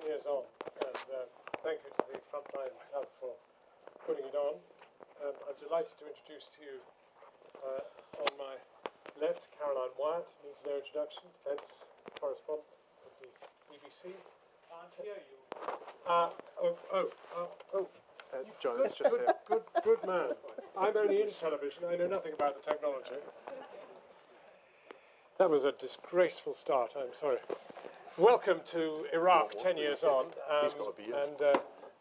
10 years on, and thank you to the Frontline Club for putting it on. I'm delighted to introduce to you, on my left, Caroline Wyatt, needs no introduction, defence correspondent of the BBC. Can't hear you. John, it's just good man. I'm only in television, I know nothing about the technology. That was a disgraceful start, I'm sorry. Welcome to Iraq, 10 years on.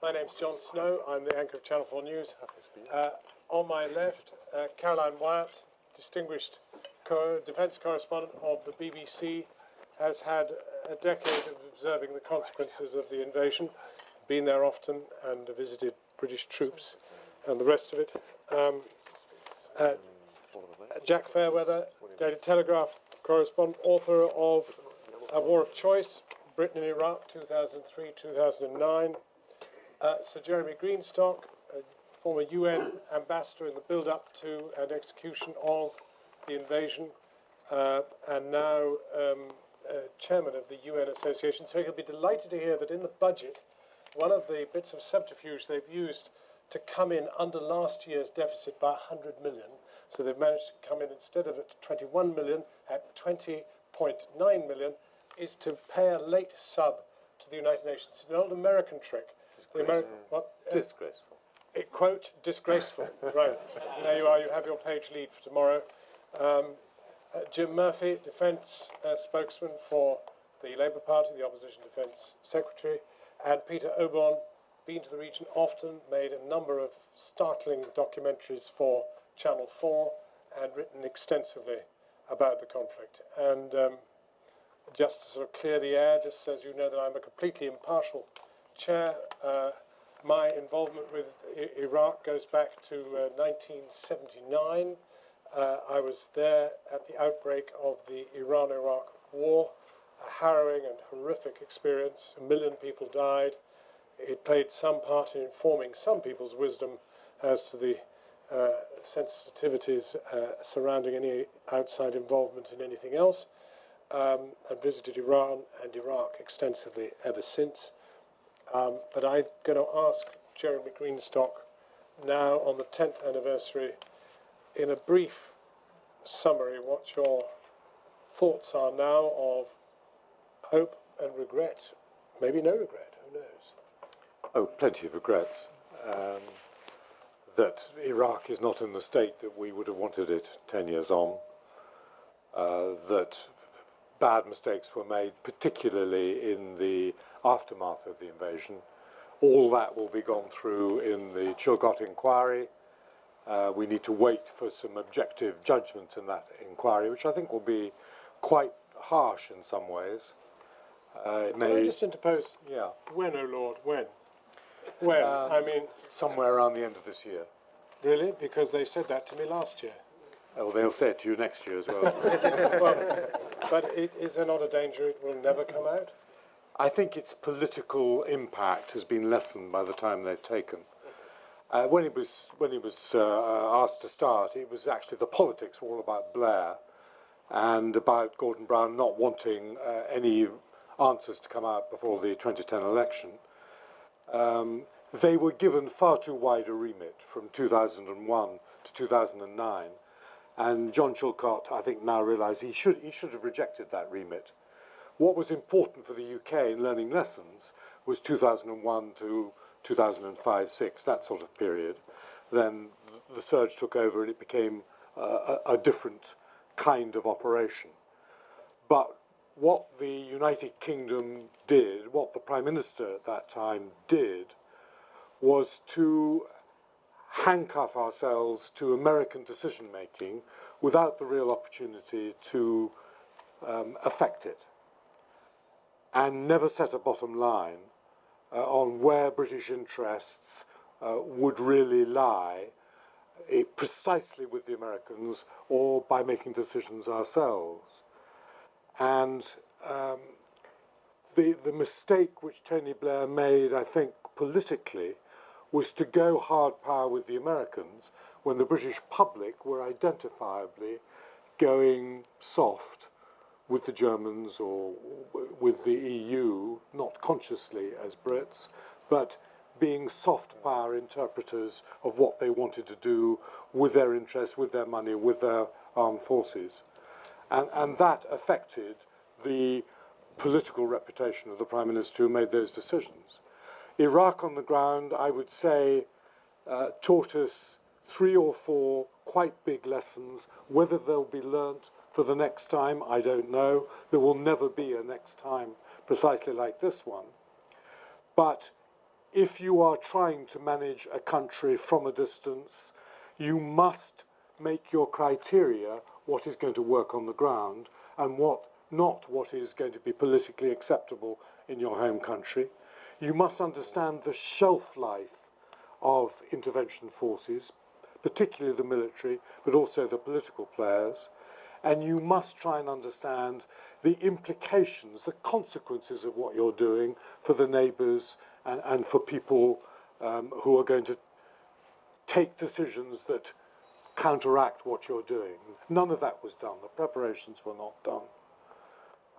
My name's Jon Snow, I'm the anchor of Channel 4 News. On my left, Caroline Wyatt, distinguished defence correspondent of the BBC, has had a decade of observing the consequences of the invasion, been there often and visited British troops and the rest of it. Jack Fairweather, Daily Telegraph correspondent, author of A War of Choice, Britain in Iraq, 2003-2009. Sir Jeremy Greenstock, a former UN ambassador in the build-up to and execution of the invasion, and now chairman of the UN Association. So he'll be delighted to hear that in the budget, one of the bits of subterfuge they've used to come in under last year's deficit by 100 million. So they've managed to come in, instead of at 21 million, at 20.9 million, is to pay a late sub to the United Nations. It's an old American trick. Disgraceful. Quote, disgraceful. Right. There you are. You have your page lead for tomorrow. Jim Murphy, defence spokesman for the Labour Party, the Opposition Defence Secretary, and Peter Oborne, been to the region often, made a number of startling documentaries for Channel 4 and written extensively about the conflict. And just to sort of clear the air, just as you know that I'm a completely impartial chair, my involvement with Iraq goes back to 1979. I was there at the outbreak of the Iran-Iraq War, a harrowing and horrific experience. 1 million people died. It played some part in informing some people's wisdom as to the sensitivities surrounding any outside involvement in anything else. I've visited Iran and Iraq extensively ever since. But I'm going to ask Jeremy Greenstock now, on the 10th anniversary, in a brief summary, what your thoughts are now of hope and regret. Maybe no regret, who knows? Oh, plenty of regrets. That Iraq is not in the state that we would have wanted it 10 years on. That bad mistakes were made, particularly in the aftermath of the invasion. All that will be gone through in the Chilcot Inquiry. We need to wait for some objective judgment in that inquiry, which I think will be quite harsh in some ways. Can I just interpose? Yeah. When, oh Lord, when? When? I mean... Somewhere around the end of this year. Really? Because they said that to me last year. Oh, they'll say it to you next year as well. But is there not a danger it will never come out? I think its political impact has been lessened by the time they've taken. When he was asked to start, it was actually the politics were all about Blair and about Gordon Brown not wanting any answers to come out before the 2010 election. They were given far too wide a remit from 2001 to 2009, and John Chilcot, I think, now realises he should have rejected that remit. What was important for the UK in learning lessons was 2001 to 2005-06, that sort of period. Then the surge took over and it became a different kind of operation. But what the United Kingdom did, what the Prime Minister at that time did, was to handcuff ourselves to American decision-making without the real opportunity to affect it, and never set a bottom line on where British interests would really lie, precisely with the Americans or by making decisions ourselves. And the mistake which Tony Blair made, I think, politically, was to go hard power with the Americans when the British public were identifiably going soft with the Germans or with the EU, not consciously Brits, but being soft power interpreters of what they wanted to do with their interests, with their money, with their armed forces. And that affected the political reputation of the Prime Minister who made those decisions. Iraq on the ground, I would say, taught us 3 or 4 quite big lessons. Whether they'll be learnt for the next time, I don't know. There will never be a next time precisely like this one. But if you are trying to manage a country from a distance, you must make your criteria what is going to work on the ground and not what is going to be politically acceptable in your home country. You must understand the shelf life of intervention forces, particularly the military, but also the political players. And you must try and understand the implications, the consequences of what you're doing for the neighbours and for people who are going to take decisions that counteract what you're doing. None of that was done. The preparations were not done.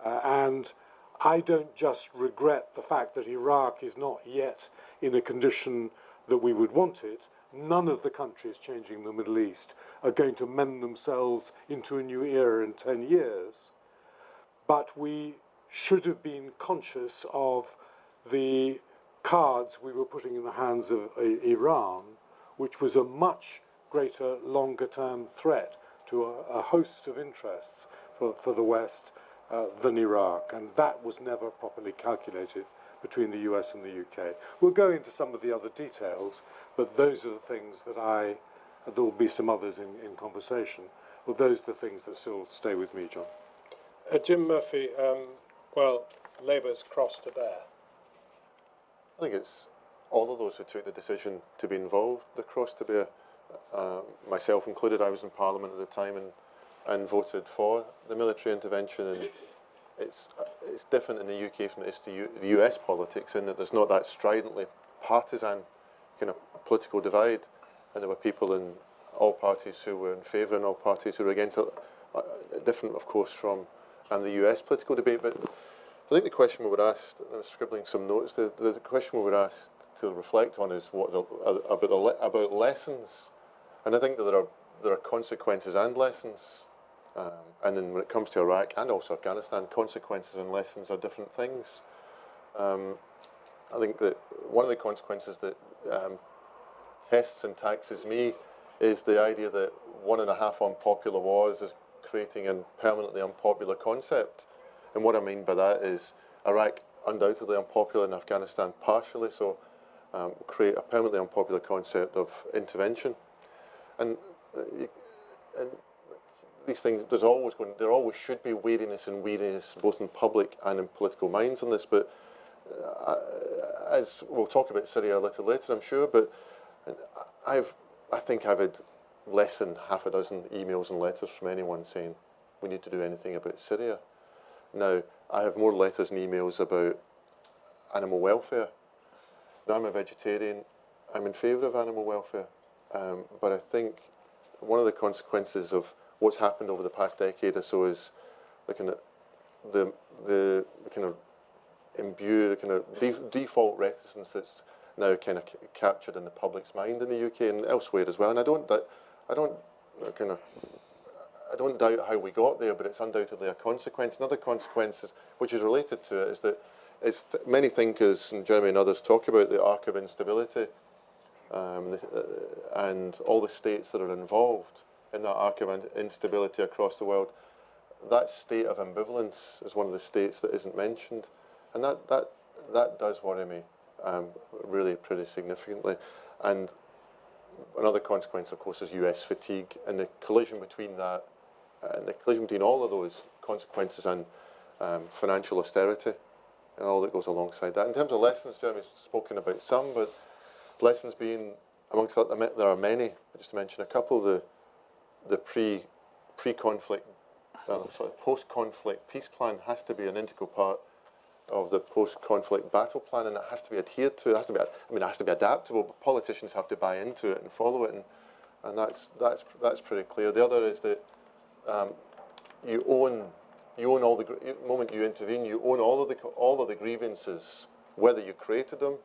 And I don't just regret the fact that Iraq is not yet in a condition that we would want it. None of the countries changing the Middle East are going to mend themselves into a new era in 10 years. But we should have been conscious of the cards we were putting in the hands of Iran, which was a much greater, longer-term threat to a host of interests for the West than Iraq. And that was never properly calculated between the US and the UK. We'll go into some of the other details, but those are the things that there will be some others in conversation, but those are the things that still stay with me, John. Jim Murphy, well, Labour's cross to bear. I think it's all of those who took the decision to be involved, the cross to bear, myself included. I was in Parliament at the time and voted for the military intervention, and it's different in the UK from it is to the US politics in that there's not that stridently partisan kind of political divide, and there were people in all parties who were in favour and all parties who were against it, different of course from the US political debate. But I think the question we were asked, I was scribbling some notes, the question we were asked to reflect on is about lessons, and I think that there are consequences and lessons. And then when it comes to Iraq and also Afghanistan, consequences and lessons are different things. I think that one of the consequences that tests and taxes me is the idea that 1.5 unpopular wars is creating a permanently unpopular concept. And what I mean by that is Iraq undoubtedly unpopular and Afghanistan partially, so create a permanently unpopular concept of intervention. And these things, there always should be wariness and weariness both in public and in political minds on this, but as we'll talk about Syria a little later, I'm sure, but I think I've had less than half a dozen emails and letters from anyone saying we need to do anything about Syria. Now, I have more letters and emails about animal welfare. Now, I'm a vegetarian, I'm in favour of animal welfare, but I think one of the consequences of what's happened over the past decade or so is the kind of default reticence that's now kind of captured in the public's mind in the UK and elsewhere as well. And I don't doubt how we got there, but it's undoubtedly a consequence. Another consequence, which is related to it, is that many thinkers, and Jeremy and others, talk about the arc of instability and all the states that are involved in that arc of instability across the world. That state of ambivalence is one of the states that isn't mentioned, and that does worry me really pretty significantly. And another consequence, of course, is US fatigue, and the collision between that and the collision between all of those consequences and financial austerity and all that goes alongside that. In terms of lessons, Jeremy's spoken about some, but lessons being amongst that, there are many. Just to mention a couple, the pre-conflict, post-conflict peace plan has to be an integral part of the post-conflict battle plan, and it has to be adhered to. It has to be adaptable, but politicians have to buy into it and follow it, and that's pretty clear. The other is that you own all the moment you intervene, you own all of the grievances whether you created them,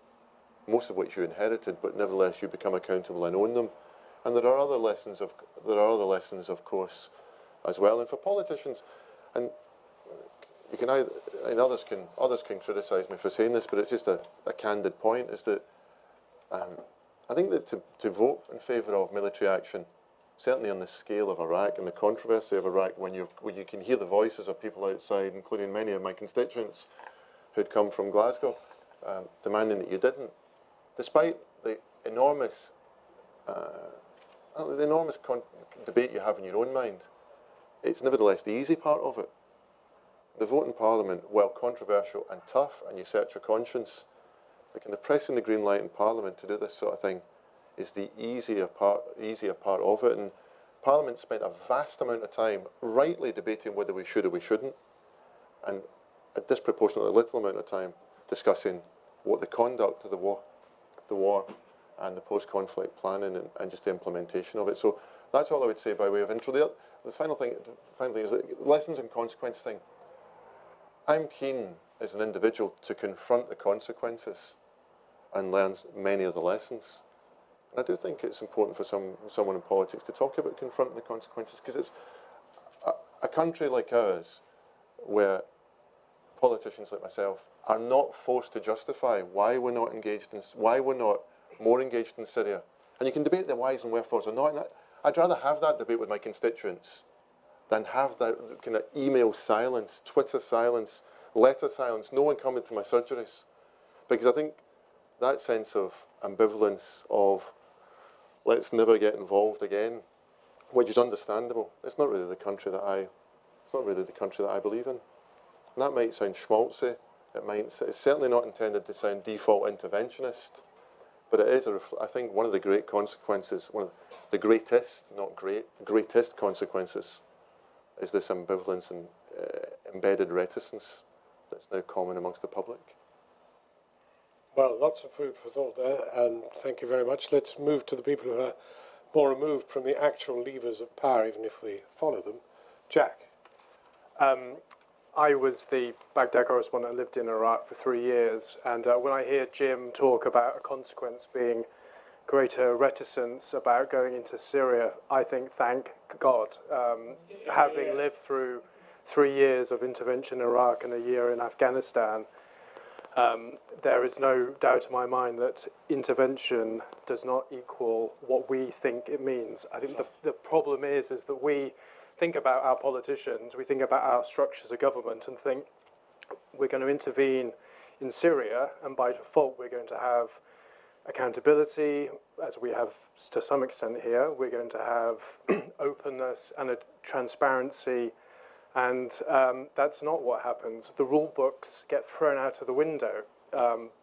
most of which you inherited, but nevertheless you become accountable and own them. And there are other lessons, of course, as well. And for politicians, and you can either, and others can criticise me for saying this, but it's just a candid point, is that I think that to vote in favour of military action, certainly on the scale of Iraq and the controversy of Iraq, when you can hear the voices of people outside, including many of my constituents who'd come from Glasgow, demanding that you didn't, despite the enormous debate you have in your own mind, it's nevertheless the easy part of it. The vote in Parliament, while controversial and tough, and you search your conscience, like in the pressing the green light in Parliament to do this sort of thing, is the easier part of it. And Parliament spent a vast amount of time rightly debating whether we should or we shouldn't, and a disproportionately little amount of time discussing what the conduct of the war and the post-conflict planning and just the implementation of it. So that's all I would say by way of intro. The final thing is that the lessons and consequence thing. I'm keen as an individual to confront the consequences and learn many of the lessons. And I do think it's important for someone in politics to talk about confronting the consequences, because it's a country like ours where politicians like myself are not forced to justify why we're not more engaged in Syria. And you can debate the whys and wherefores or not. And I'd rather have that debate with my constituents than have that kind of email silence, Twitter silence, letter silence, no one coming to my surgeries. Because I think that sense of ambivalence of let's never get involved again, which is understandable, it's not really the country that I believe in. And that might sound schmaltzy, it's certainly not intended to sound default interventionist, but it is, I think, one of the great consequences, one of the greatest, not great, greatest consequences is this ambivalence and embedded reticence that's now common amongst the public. Well, lots of food for thought there, and thank you very much. Let's move to the people who are more removed from the actual levers of power, even if we follow them. Jack. I was the Baghdad correspondent. I lived in Iraq for 3 years, and when I hear Jim talk about a consequence being greater reticence about going into Syria, I think, thank God. Having lived through 3 years of intervention in Iraq and a year in Afghanistan, there is no doubt in my mind that intervention does not equal what we think it means. I think the problem is that we think about our politicians, we think about our structures of government and think we're going to intervene in Syria, and by default we're going to have accountability, as we have to some extent here. We're going to have openness and a transparency, and that's not what happens. The rule books get thrown out of the window.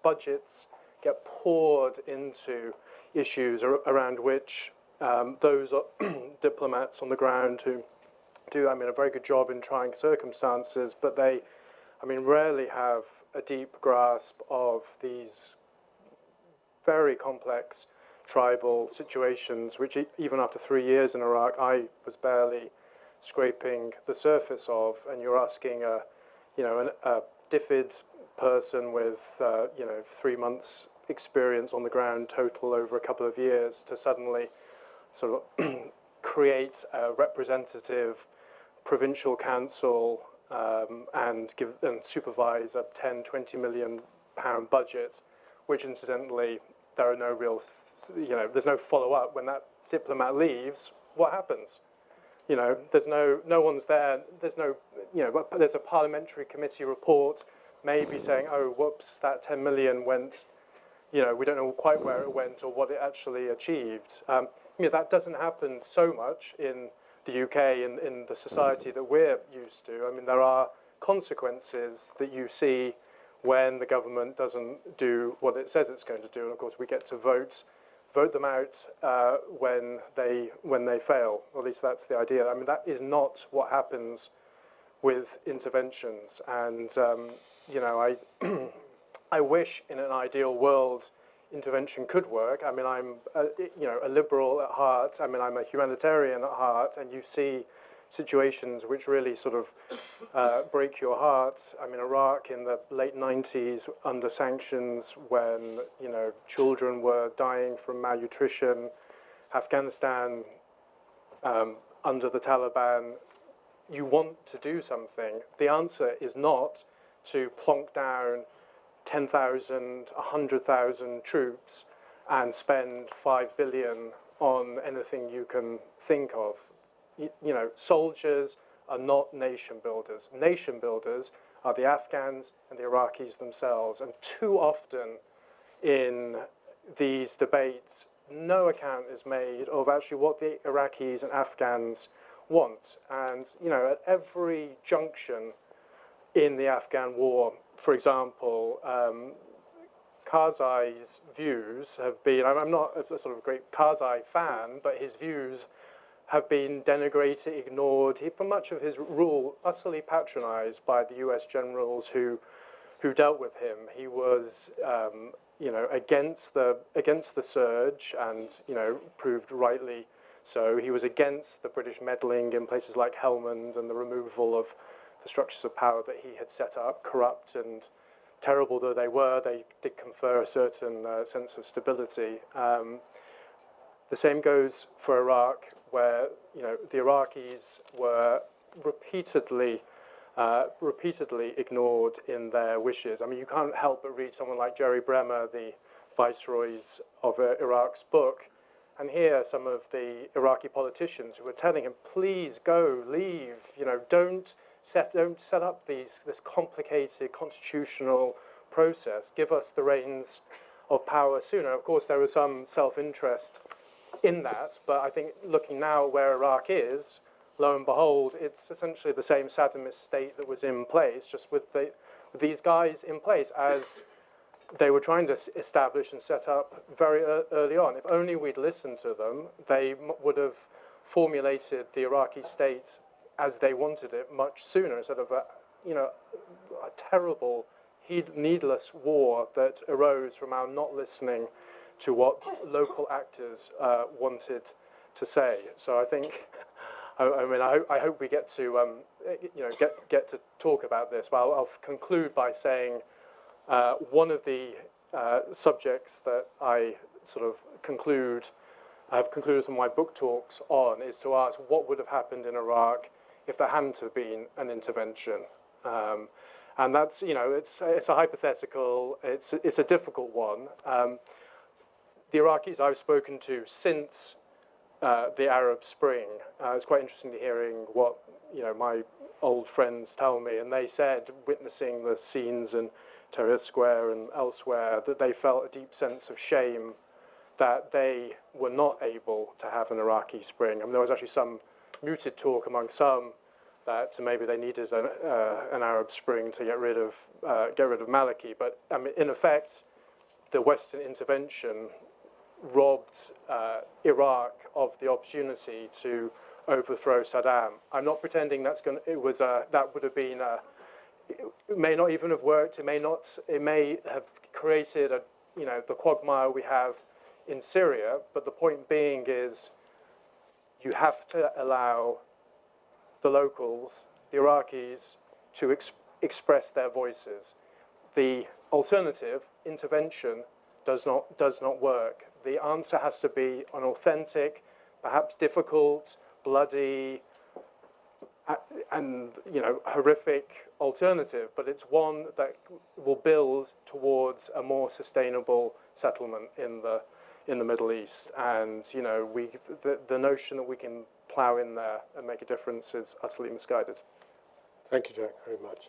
Budgets get poured into issues around which those diplomats on the ground who do, a very good job in trying circumstances, but they, rarely have a deep grasp of these very complex tribal situations, which even after 3 years in Iraq, I was barely scraping the surface of. And you're asking a DFID person with 3 months experience on the ground total over a couple of years to suddenly sort of create a representative provincial council and supervise a 10, 20 million pound budget, which incidentally there are no real, there's no follow-up. When that diplomat leaves, what happens? There's no one's there. There's no, there's a parliamentary committee report maybe saying, oh, whoops, that 10 million went, we don't know quite where it went or what it actually achieved. That doesn't happen so much in the UK, in the society that we're used to. There are consequences that you see when the government doesn't do what it says it's going to do. And of course, we get to vote them out when they fail. Or at least that's the idea. That is not what happens with interventions. And I wish in an ideal world intervention could work. I'm a liberal at heart. I'm a humanitarian at heart, and you see situations which really sort of break your heart. I mean, Iraq in the late 90s under sanctions when, you know, children were dying from malnutrition. Afghanistan under the Taliban. You want to do something. The answer is not to plonk down 10,000, 100,000 troops and spend 5 billion on anything you can think of. You know, soldiers are not nation builders. Nation builders are the Afghans and the Iraqis themselves. And too often in these debates, no account is made of actually what the Iraqis and Afghans want. And, you know, at every junction in the Afghan war, for example, Karzai's views have been, I'm not a sort of great Karzai fan, but his views have been denigrated, ignored. He, for much of his rule, utterly patronized by the US generals who dealt with him. He was, you know, against the surge, and, you know, proved rightly so. He was against the British meddling in places like Helmand and the removal of the structures of power that he had set up. Corrupt and terrible though they were, they did confer a certain sense of stability. The same goes for Iraq, where, you know, the Iraqis were repeatedly ignored in their wishes. I mean, you can't help but read someone like Jerry Bremer, the viceroys of Iraq's book, and hear some of the Iraqi politicians who were telling him, please go, leave, you know, don't set up this complicated constitutional process. Give us the reins of power sooner. Of course, there was some self-interest in that, but I think looking now at where Iraq is, lo and behold, it's essentially the same Saddamist state that was in place, just with these guys in place as they were trying to establish and set up very early on. If only we'd listened to them, they would have formulated the Iraqi state as they wanted it much sooner, instead of a terrible, needless war that arose from our not listening to what local actors wanted to say. So I think, I hope we get to get to talk about this. Well, I'll conclude by saying one of the subjects that I sort of have concluded some of my book talks on is to ask what would have happened in Iraq if there hadn't have been an intervention. And that's, you know, it's a hypothetical, it's a difficult one. The Iraqis I've spoken to since the Arab Spring, it's quite interesting to hearing what, you know, my old friends tell me, and they said, witnessing the scenes in Tahrir Square and elsewhere, that they felt a deep sense of shame that they were not able to have an Iraqi Spring. I mean, there was actually some muted talk among some that maybe they needed an Arab Spring to get rid of Maliki. But I mean, in effect, the Western intervention robbed Iraq of the opportunity to overthrow Saddam. I'm not pretending that would have been. It may not even have worked. It may have created the quagmire we have in Syria. But the point being is, you have to allow the locals, the Iraqis, to express their voices. The alternative, intervention, does not work. The answer has to be an authentic, perhaps difficult, bloody, and horrific alternative, but it's one that will build towards a more sustainable settlement in the Middle East. And the notion that we can plough in there and make a difference is utterly misguided. Thank you, Jack, very much.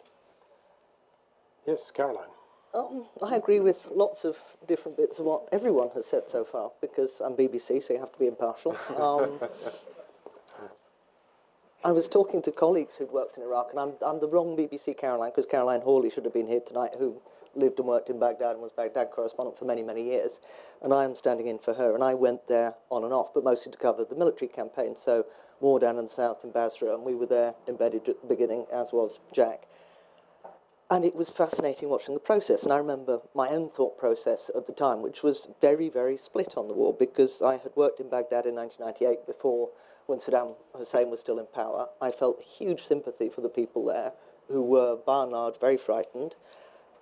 Yes, Caroline. I agree with lots of different bits of what everyone has said so far, because I'm BBC, so you have to be impartial. I was talking to colleagues who'd worked in Iraq, and I'm the wrong BBC Caroline, because Caroline Hawley should have been here tonight, who lived and worked in Baghdad and was Baghdad correspondent for many, many years. And I am standing in for her, and I went there on and off, but mostly to cover the military campaign, so more down in the south in Basra, and we were there embedded at the beginning, as was Jack. And it was fascinating watching the process. And I remember my own thought process at the time, which was very, very split on the war, because I had worked in Baghdad in 1998 before when Saddam Hussein was still in power, I felt huge sympathy for the people there who were, by and large, very frightened.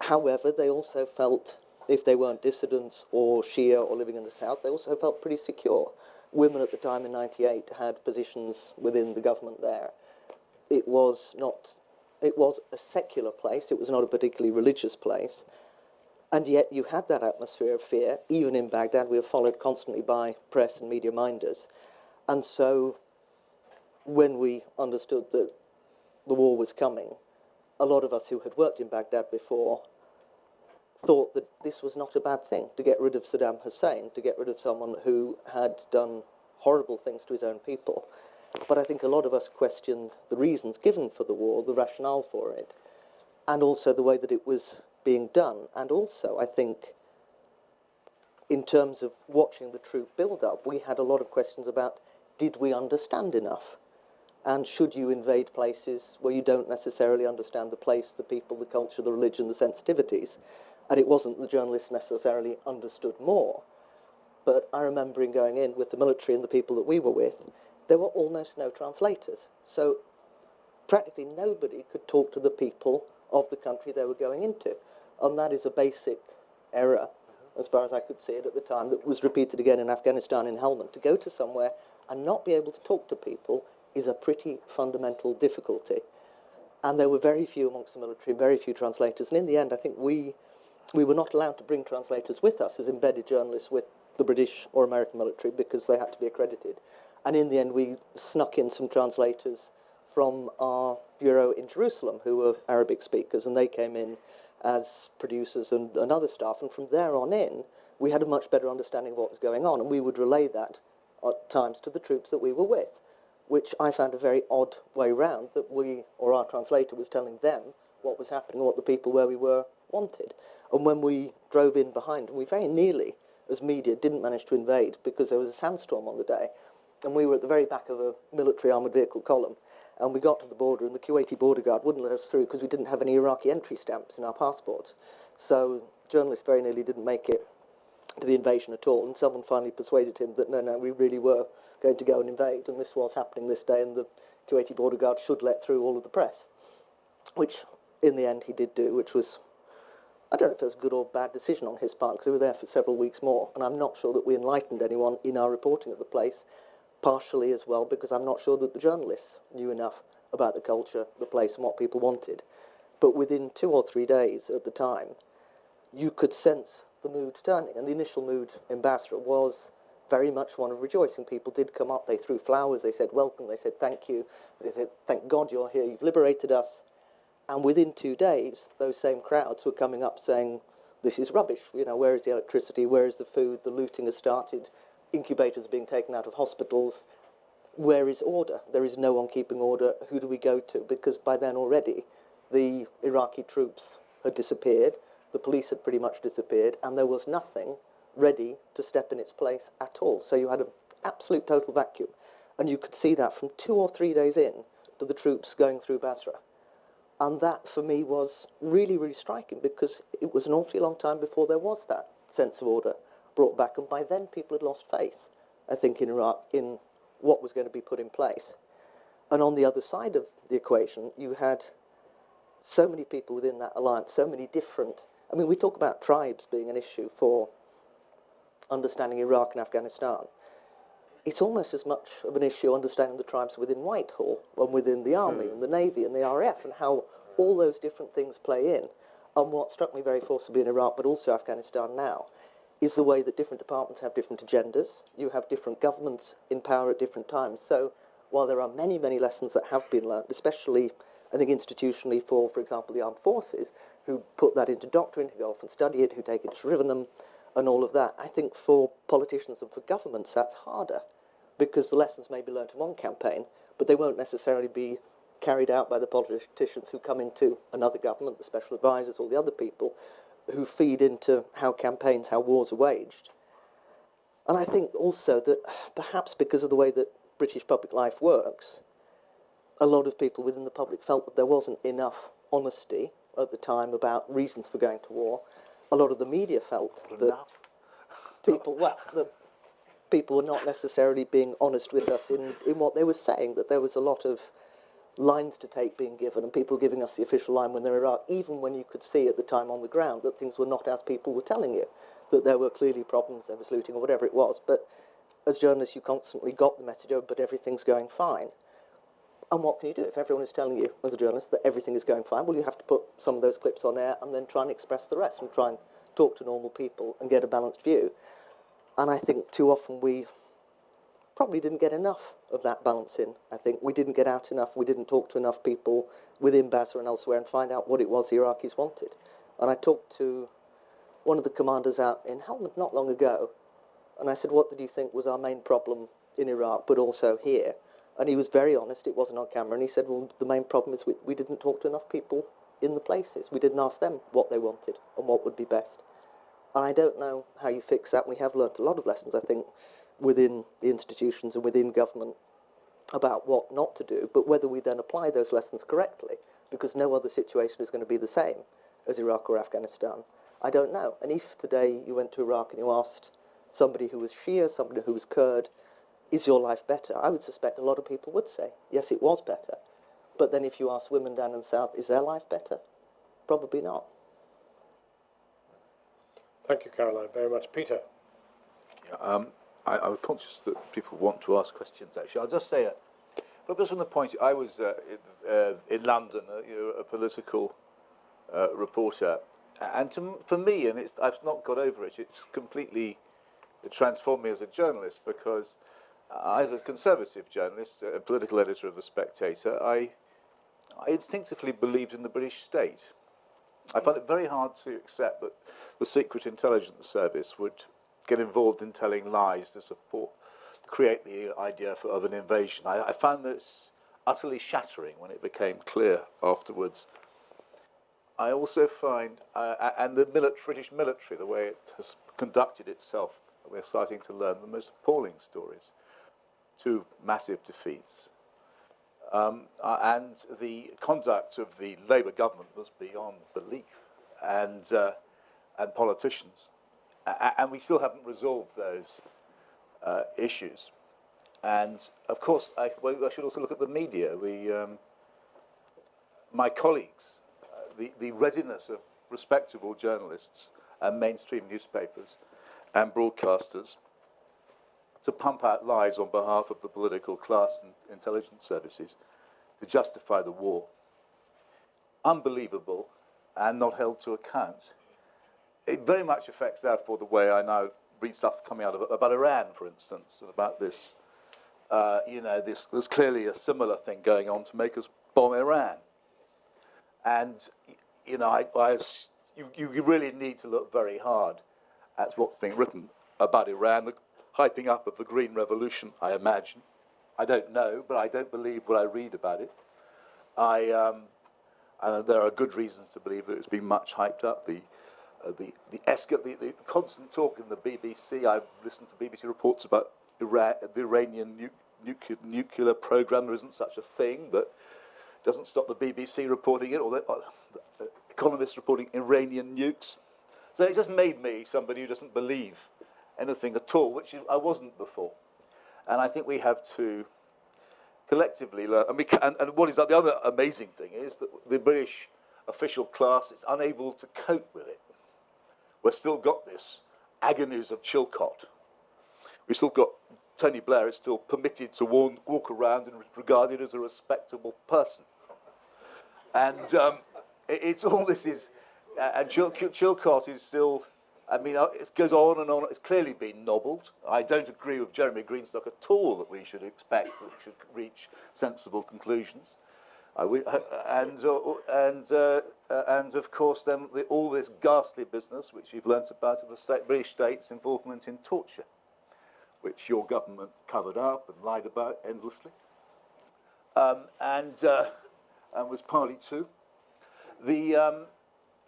However, they also felt, if they weren't dissidents or Shia or living in the south, they also felt pretty secure. Women at the time in '98 had positions within the government there. It was a secular place, it was not a particularly religious place, and yet you had that atmosphere of fear. Even in Baghdad, we were followed constantly by press and media minders. And so when we understood that the war was coming, a lot of us who had worked in Baghdad before thought that this was not a bad thing, to get rid of Saddam Hussein, to get rid of someone who had done horrible things to his own people. But I think a lot of us questioned the reasons given for the war, the rationale for it, and also the way that it was being done. And also, I think, in terms of watching the troop build-up, we had a lot of questions about, did we understand enough? And should you invade places where you don't necessarily understand the place, the people, the culture, the religion, the sensitivities? And it wasn't the journalists necessarily understood more. But I remember in going in with the military and the people that we were with, there were almost no translators. So practically nobody could talk to the people of the country they were going into. And that is a basic error, as far as I could see it at the time, that was repeated again in Afghanistan in Helmand. To go to somewhere and not be able to talk to people is a pretty fundamental difficulty. And there were very few amongst the military, very few translators. And in the end, I think we were not allowed to bring translators with us as embedded journalists with the British or American military because they had to be accredited. And in the end, we snuck in some translators from our bureau in Jerusalem who were Arabic speakers, and they came in as producers and other staff. And from there on in, we had a much better understanding of what was going on, and we would relay that at times to the troops that we were with, which I found a very odd way round, that we, or our translator, was telling them what was happening, what the people where we were wanted. And when we drove in behind, we very nearly, as media, didn't manage to invade because there was a sandstorm on the day, and we were at the very back of a military armoured vehicle column, and we got to the border, and the Kuwaiti border guard wouldn't let us through because we didn't have any Iraqi entry stamps in our passports. So journalists very nearly didn't make it to the invasion at all, and someone finally persuaded him that no, we really were going to go and invade, and this was happening this day, and the Kuwaiti border guard should let through all of the press, which in the end he did do, which was, I don't know if it was a good or bad decision on his part, because we were there for several weeks more, and I'm not sure that we enlightened anyone in our reporting of the place, partially as well because I'm not sure that the journalists knew enough about the culture, the place, and what people wanted. But within 2 or 3 days at the time, you could sense the mood turning, and the initial mood in Basra was very much one of rejoicing. People did come up, they threw flowers, they said welcome, they said thank you, they said thank God you're here, you've liberated us. And within 2 days, those same crowds were coming up saying, this is rubbish, where is the electricity, where is the food, the looting has started, incubators are being taken out of hospitals, where is order? There is no one keeping order, who do we go to? Because by then already, the Iraqi troops had disappeared, the police had pretty much disappeared, and there was nothing ready to step in its place at all. So you had an absolute total vacuum. And you could see that from 2 or 3 days in to the troops going through Basra. And that, for me, was really, really striking, because it was an awfully long time before there was that sense of order brought back. And by then, people had lost faith, I think, in Iraq, in what was going to be put in place. And on the other side of the equation, you had so many people within that alliance, so many different... I mean, we talk about tribes being an issue for understanding Iraq and Afghanistan. It's almost as much of an issue understanding the tribes within Whitehall and within the Army and the Navy and the RAF, and how all those different things play in. And what struck me very forcibly in Iraq, but also Afghanistan now, is the way that different departments have different agendas. You have different governments in power at different times. So while there are many, many lessons that have been learned, especially, I think, institutionally for example, the armed forces, who put that into doctrine, who go off and study it, who take it to Rivenham, and all of that, I think for politicians and for governments that's harder, because the lessons may be learned in one campaign, but they won't necessarily be carried out by the politicians who come into another government, the special advisors, all the other people who feed into how campaigns, how wars are waged. And I think also that perhaps because of the way that British public life works, a lot of people within the public felt that there wasn't enough honesty at the time about reasons for going to war. A lot of the media felt that people, well, that people were not necessarily being honest with us in what they were saying, that there was a lot of lines to take being given and people giving us the official line when they're in Iraq, even when you could see at the time on the ground that things were not as people were telling you, that there were clearly problems, there was looting or whatever it was. But as journalists, you constantly got the message, oh, but everything's going fine. And what can you do if everyone is telling you, as a journalist, that everything is going fine? Well, you have to put some of those clips on air and then try and express the rest and try and talk to normal people and get a balanced view. And I think too often we probably didn't get enough of that balance in. I think we didn't get out enough, we didn't talk to enough people within Basra and elsewhere and find out what it was the Iraqis wanted. And I talked to one of the commanders out in Helmand not long ago, and I said, what did you think was our main problem in Iraq, but also here? And he was very honest, it wasn't on camera, and he said, well, the main problem is we didn't talk to enough people in the places. We didn't ask them what they wanted and what would be best. And I don't know how you fix that. We have learnt a lot of lessons, I think, within the institutions and within government about what not to do, but whether we then apply those lessons correctly, because no other situation is going to be the same as Iraq or Afghanistan, I don't know. And if today you went to Iraq and you asked somebody who was Shia, somebody who was Kurd, is your life better? I would suspect a lot of people would say, yes, it was better. But then if you ask women down in the south, is their life better? Probably not. Thank you, Caroline, very much. Peter. Yeah, I'm conscious that people want to ask questions, actually. I'll just say, but just from the point, I was in London, a political reporter, and for me, and I've not got over it, it's completely transformed me as a journalist, because as a conservative journalist, a political editor of The Spectator, I instinctively believed in the British state. I found it very hard to accept that the Secret Intelligence Service would get involved in telling lies to create the idea of an invasion. I found this utterly shattering when it became clear afterwards. I also find, and the British military, the way it has conducted itself, we're starting to learn the most appalling stories. 2 massive defeats. And the conduct of the Labour government was beyond belief, and politicians. And we still haven't resolved those issues. And of course, I should also look at the media. My colleagues, the readiness of respectable journalists and mainstream newspapers and broadcasters to pump out lies on behalf of the political class and intelligence services to justify the war. Unbelievable and not held to account. It very much affects, therefore, the way I now read stuff coming out about Iran, for instance, and about this, there's clearly a similar thing going on to make us bomb Iran. And, you really need to look very hard at what's being written about Iran, the hyping up of the Green Revolution, I imagine. I don't know, but I don't believe what I read about it. And there are good reasons to believe that it's been much hyped up. The constant talk in the BBC, I've listened to BBC reports about the Iranian nuclear program. There isn't such a thing, but it doesn't stop the BBC reporting it, or the economists reporting Iranian nukes. So it just made me somebody who doesn't believe anything at all, which I wasn't before. And I think we have to collectively learn. And what is the other amazing thing is that the British official class is unable to cope with it. We've still got this agonies of Chilcot. We've still got Tony Blair is still permitted to walk around and regarded as a respectable person. And it's all this is, and Chilcot is still, it goes on and on. It's clearly been nobbled. I don't agree with Jeremy Greenstock at all that we should expect that we should reach sensible conclusions. And of course, then all this ghastly business, which you've learnt about, of the British state's involvement in torture, which your government covered up and lied about endlessly, and was party to.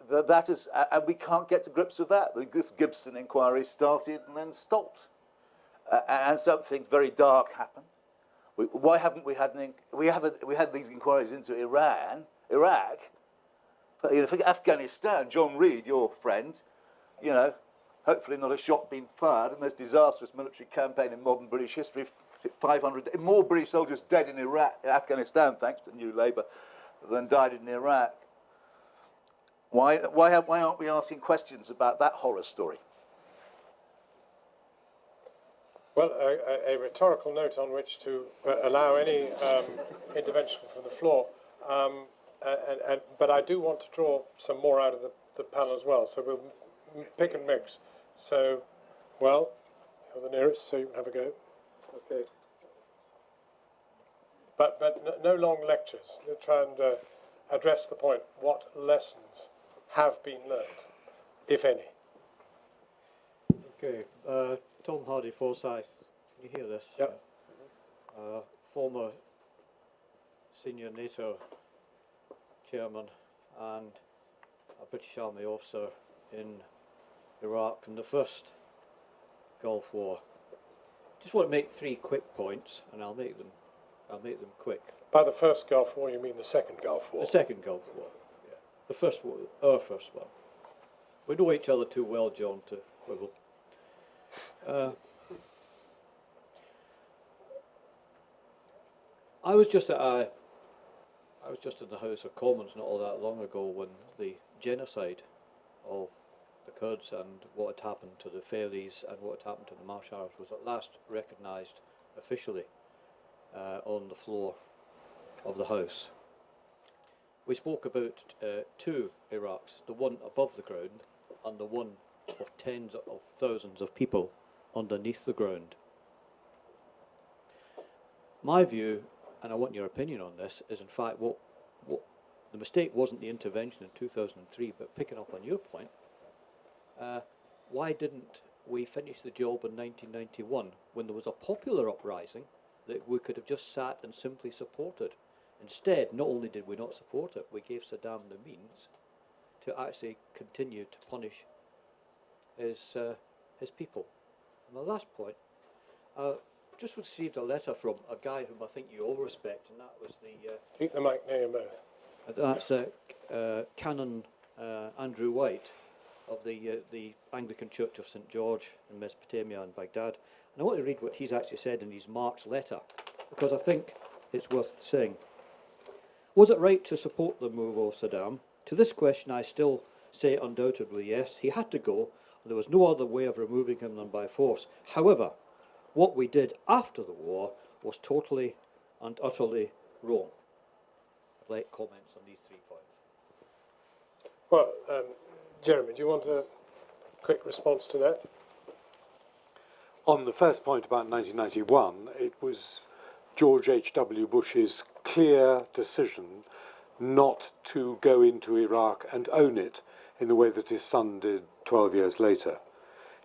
That is, and we can't get to grips with that. This Gibson inquiry started and then stopped, and something very dark happened. Why haven't we had we had these inquiries into Iran, Iraq, for Afghanistan? John Reed, your friend, hopefully not a shot being fired, the most disastrous military campaign in modern British history. Is it 500 more British soldiers dead in Afghanistan, thanks to New Labour, than died in Iraq? Why aren't we asking questions about that horror story? Well, a rhetorical note on which to allow any intervention from the floor. But I do want to draw some more out of the panel as well, so we'll pick and mix. So, well, you're the nearest, so you can have a go. Okay. But no long lectures. We'll try and address the point. What lessons have been learned, if any? Okay, Tom Hardy, Forsyth. Can you hear this? Yep. Former senior NATO chairman and a British Army officer in Iraq in the first Gulf War. Just want to make 3 quick points, and I'll make them quick. By the first Gulf War, you mean the second Gulf War? The second Gulf War, yeah. The first war, our first one. We know each other too well, John, to quibble. I was just in the House of Commons not all that long ago when the genocide of the Kurds and what had happened to the Fairies and what had happened to the Marsh Arabs was at last recognised officially on the floor of the House. We spoke about 2 Iraqs, the one above the ground and the one of tens of thousands of people underneath the ground. My view, and I want your opinion on this, is in fact what the mistake wasn't the intervention in 2003, but picking up on your point, why didn't we finish the job in 1991 when there was a popular uprising that we could have just sat and simply supported? Instead, not only did we not support it, we gave Saddam the means to actually continue to punish his people. And my last point, just received a letter from a guy whom I think you all respect, and that was the... Keep the mic near your mouth. That's Canon Andrew White of the Anglican Church of St George in Mesopotamia and Baghdad. And I want to read what he's actually said in his March letter, because I think it's worth saying. Was it right to support the removal of Saddam? To this question I still say undoubtedly yes. He had to go. There was no other way of removing him than by force. However, what we did after the war was totally and utterly wrong. I'd like comments on these 3 points. Well, Jeremy, do you want a quick response to that? On the first point about 1991, it was George H.W. Bush's clear decision not to go into Iraq and own it in the way that his son did 12 years later.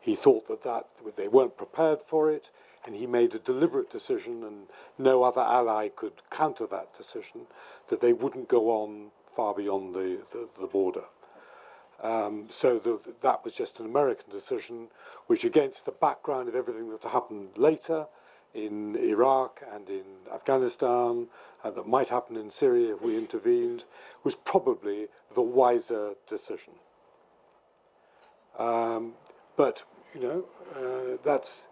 He thought that they weren't prepared for it, and he made a deliberate decision, and no other ally could counter that decision, that they wouldn't go on far beyond the border. So that was just an American decision, which against the background of everything that happened later in Iraq and in Afghanistan, and that might happen in Syria if we intervened, was probably the wiser decision. But, you know, that's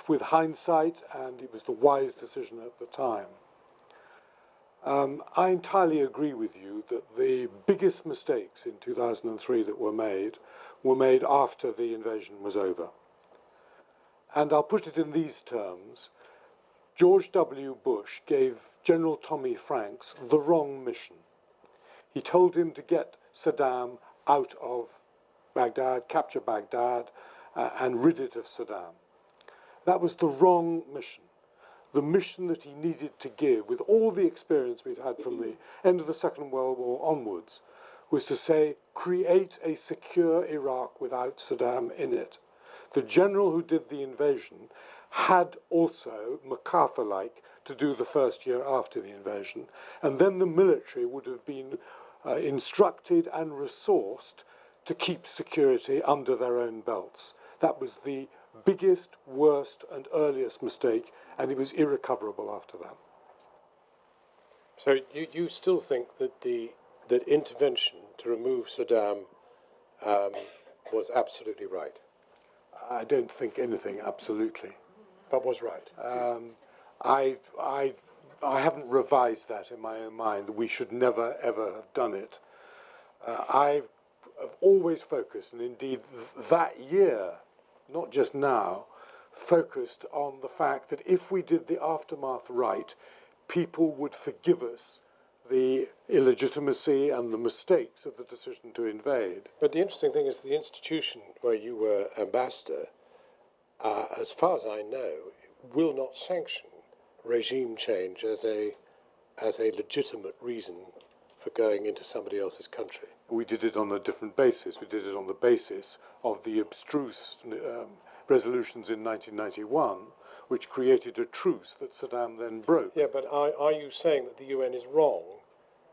with hindsight, and it was the wise decision at the time. I entirely agree with you that the biggest mistakes in 2003 that were made after the invasion was over. And I'll put it in these terms. George W. Bush gave General Tommy Franks the wrong mission. He told him to get Saddam out of Baghdad, capture Baghdad, and rid it of Saddam. That was the wrong mission. The mission that he needed to give, with all the experience we'd had from the end of the Second World War onwards, was to say, create a secure Iraq without Saddam in it. The general who did the invasion had also, MacArthur-like, to do the first year after the invasion, and then the military would have been instructed and resourced to keep security under their own belts. That was the biggest, worst, and earliest mistake, and it was irrecoverable after that. So you still think that that intervention to remove Saddam was absolutely right, I don't think anything absolutely. but was right. I haven't revised that in my own mind. We should never, ever have done it. I've always focused, and indeed that year, not just now, focused on the fact that if we did the aftermath right, people would forgive us the illegitimacy and the mistakes of the decision to invade. But the interesting thing is the institution where you were ambassador, as far as I know, will not sanction regime change as a legitimate reason for going into somebody else's country. We did it on a different basis. We did it on the basis of the abstruse resolutions in 1991, which created a truce that Saddam then broke. Yeah, but are you saying that the UN is wrong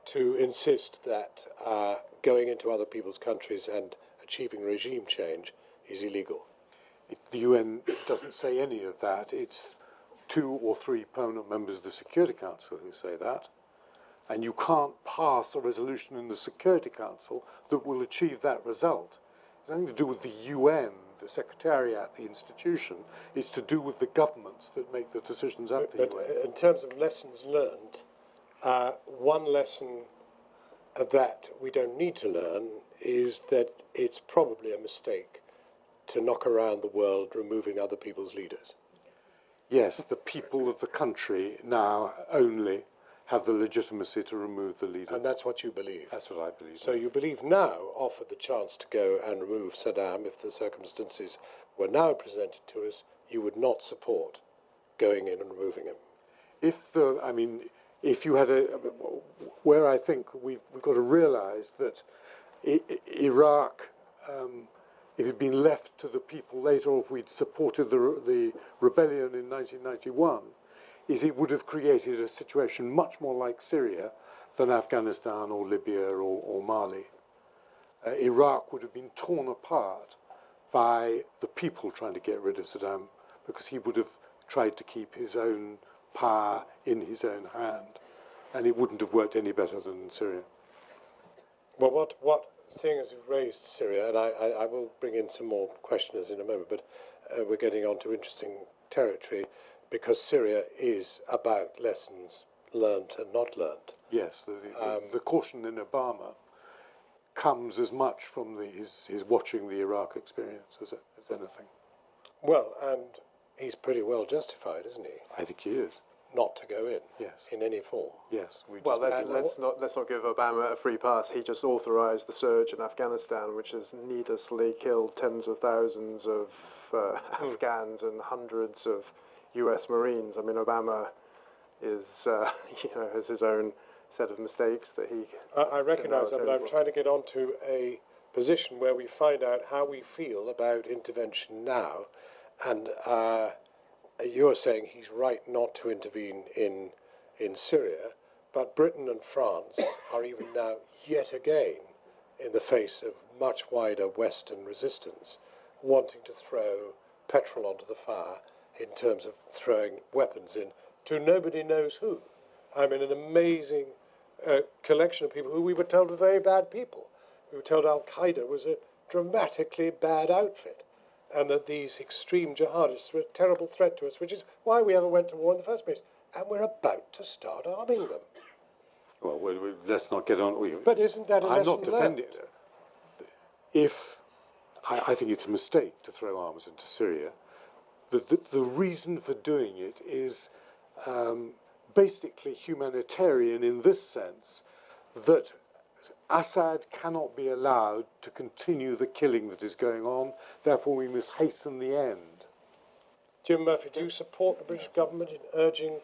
to insist that going into other people's countries and achieving regime change is illegal? The UN doesn't say any of that. It's 2 or 3 permanent members of the Security Council who say that. And you can't pass a resolution in the Security Council that will achieve that result. It's nothing to do with the UN, the Secretariat, the institution. It's to do with the governments that make the decisions at the But UN. in terms of lessons learned, one lesson that we don't need to learn is that it's probably a mistake to knock around the world removing other people's leaders. Yes, the people of the country now only have the legitimacy to remove the leader. And that's what you believe. That's what I believe. So you believe now, offered the chance to go and remove Saddam, if the circumstances were now presented to us, you would not support going in and removing him. If you had where I think we've got to realise that Iraq, if it had been left to the people later, or if we'd supported the rebellion in 1991, is it would have created a situation much more like Syria than Afghanistan or Libya or Mali. Iraq would have been torn apart by the people trying to get rid of Saddam, because he would have tried to keep his own power in his own hand, and it wouldn't have worked any better than in Syria. Well, seeing as you've raised Syria, and I will bring in some more questioners in a moment, but we're getting on to interesting territory, because Syria is about lessons learnt and not learnt. Yes, the caution in Obama comes as much from his watching the Iraq experience as anything. Well, and he's pretty well justified, isn't he? I think he is. Not to go in. Yes. In any form. Yes. Well, let's not give Obama a free pass. He just authorised the surge in Afghanistan, which has needlessly killed tens of thousands of Afghans and hundreds of U.S. Marines. I mean, Obama is, has his own set of mistakes that he. I recognise that, but I'm trying to get on to a position where we find out how we feel about intervention now, and you're saying he's right not to intervene in Syria, but Britain and France are even now yet again, in the face of much wider Western resistance, wanting to throw petrol onto the fire in terms of throwing weapons in to nobody knows who. I mean, an amazing collection of people who we were told were very bad people. We were told Al-Qaeda was a dramatically bad outfit, and that these extreme jihadists were a terrible threat to us, which is why we ever went to war in the first place. And we're about to start arming them. Well, let's not get on. But isn't that a lesson I'm not defending it. I think it's a mistake to throw arms into Syria. The reason for doing it is basically humanitarian, in this sense, that Assad cannot be allowed to continue the killing that is going on. Therefore, we must hasten the end. Jim Murphy, do you support the British government in urging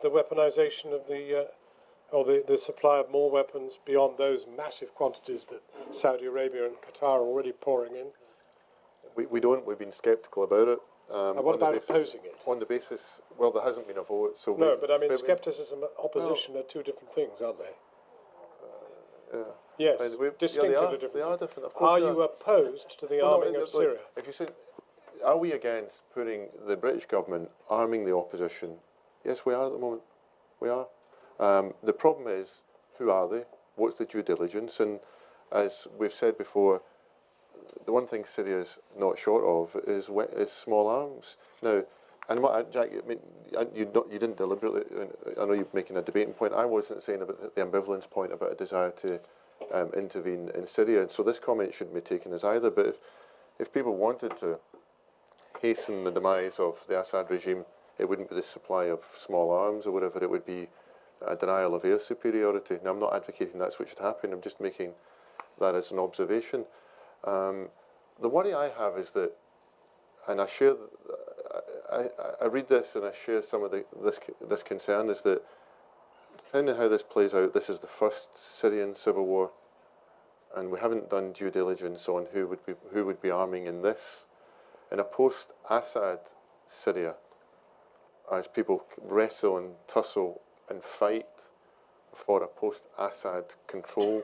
the weaponisation of the supply of more weapons beyond those massive quantities that Saudi Arabia and Qatar are already pouring in? We don't. We've been sceptical about it. And what about opposing it? On the basis, well, there hasn't been a vote, so... No, but I mean, scepticism and opposition are two different things, aren't they? Yes, distinctly different. They are different, of course. Are you opposed to the arming of Syria? If you say, are we against putting the British government arming the opposition? Yes, we are at the moment. We are. The problem is, who are they? What's the due diligence? And as we've said before, the one thing Syria is not short of is small arms. Now, and what, Jack, I mean, you didn't deliberately. I know you're making a debating point. I wasn't saying about the ambivalence point about a desire to intervene in Syria, and so this comment shouldn't be taken as either. But if people wanted to hasten the demise of the Assad regime, it wouldn't be the supply of small arms or whatever. It would be a denial of air superiority. Now, I'm not advocating that's what should happen. I'm just making that as an observation. The worry I have is that, and I share, I read this and I share some of this concern, is that depending on how this plays out, this is the first Syrian civil war, and we haven't done due diligence on who would be arming in this. In a post-Assad Syria, as people wrestle and tussle and fight for a post-Assad control,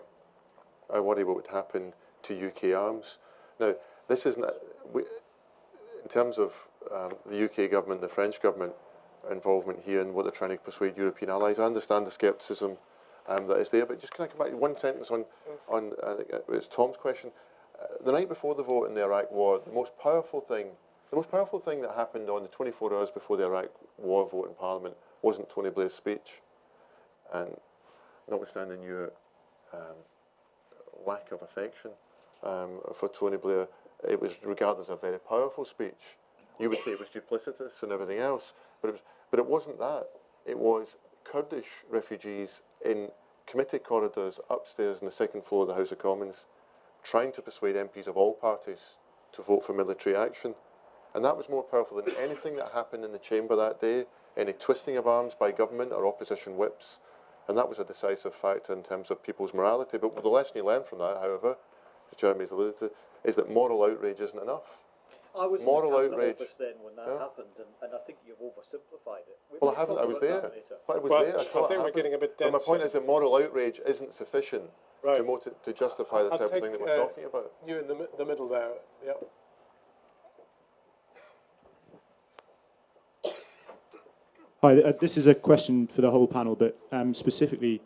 I worry what would happen to UK arms. Now, this isn't, in terms of the UK government, the French government involvement here and what they're trying to persuade European allies, I understand the scepticism that is there, but just can I come back to one sentence on it's Tom's question. The night before the vote in the Iraq War, the most powerful thing that happened on the 24 hours before the Iraq War vote in Parliament wasn't Tony Blair's speech. And notwithstanding your lack of affection for Tony Blair, it was regarded as a very powerful speech. You would say it was duplicitous and everything else, but it wasn't that. It was Kurdish refugees in committee corridors upstairs on the second floor of the House of Commons trying to persuade MPs of all parties to vote for military action. And that was more powerful than anything that happened in the chamber that day, any twisting of arms by government or opposition whips. And that was a decisive factor in terms of people's morality. But the lesson you learn from that, however, as Jeremy's alluded to, is that moral outrage isn't enough. I was moral in the outrage office then when that happened, and I think you've oversimplified it. Well, I haven't. I was there. But I was there. I saw it think we're happen. getting a bit dense. But my point is that moral outrage isn't sufficient Right. to justify the I'll type of take, thing that we're talking about. You in the middle there. Yeah. Hi, this is a question for the whole panel, but specifically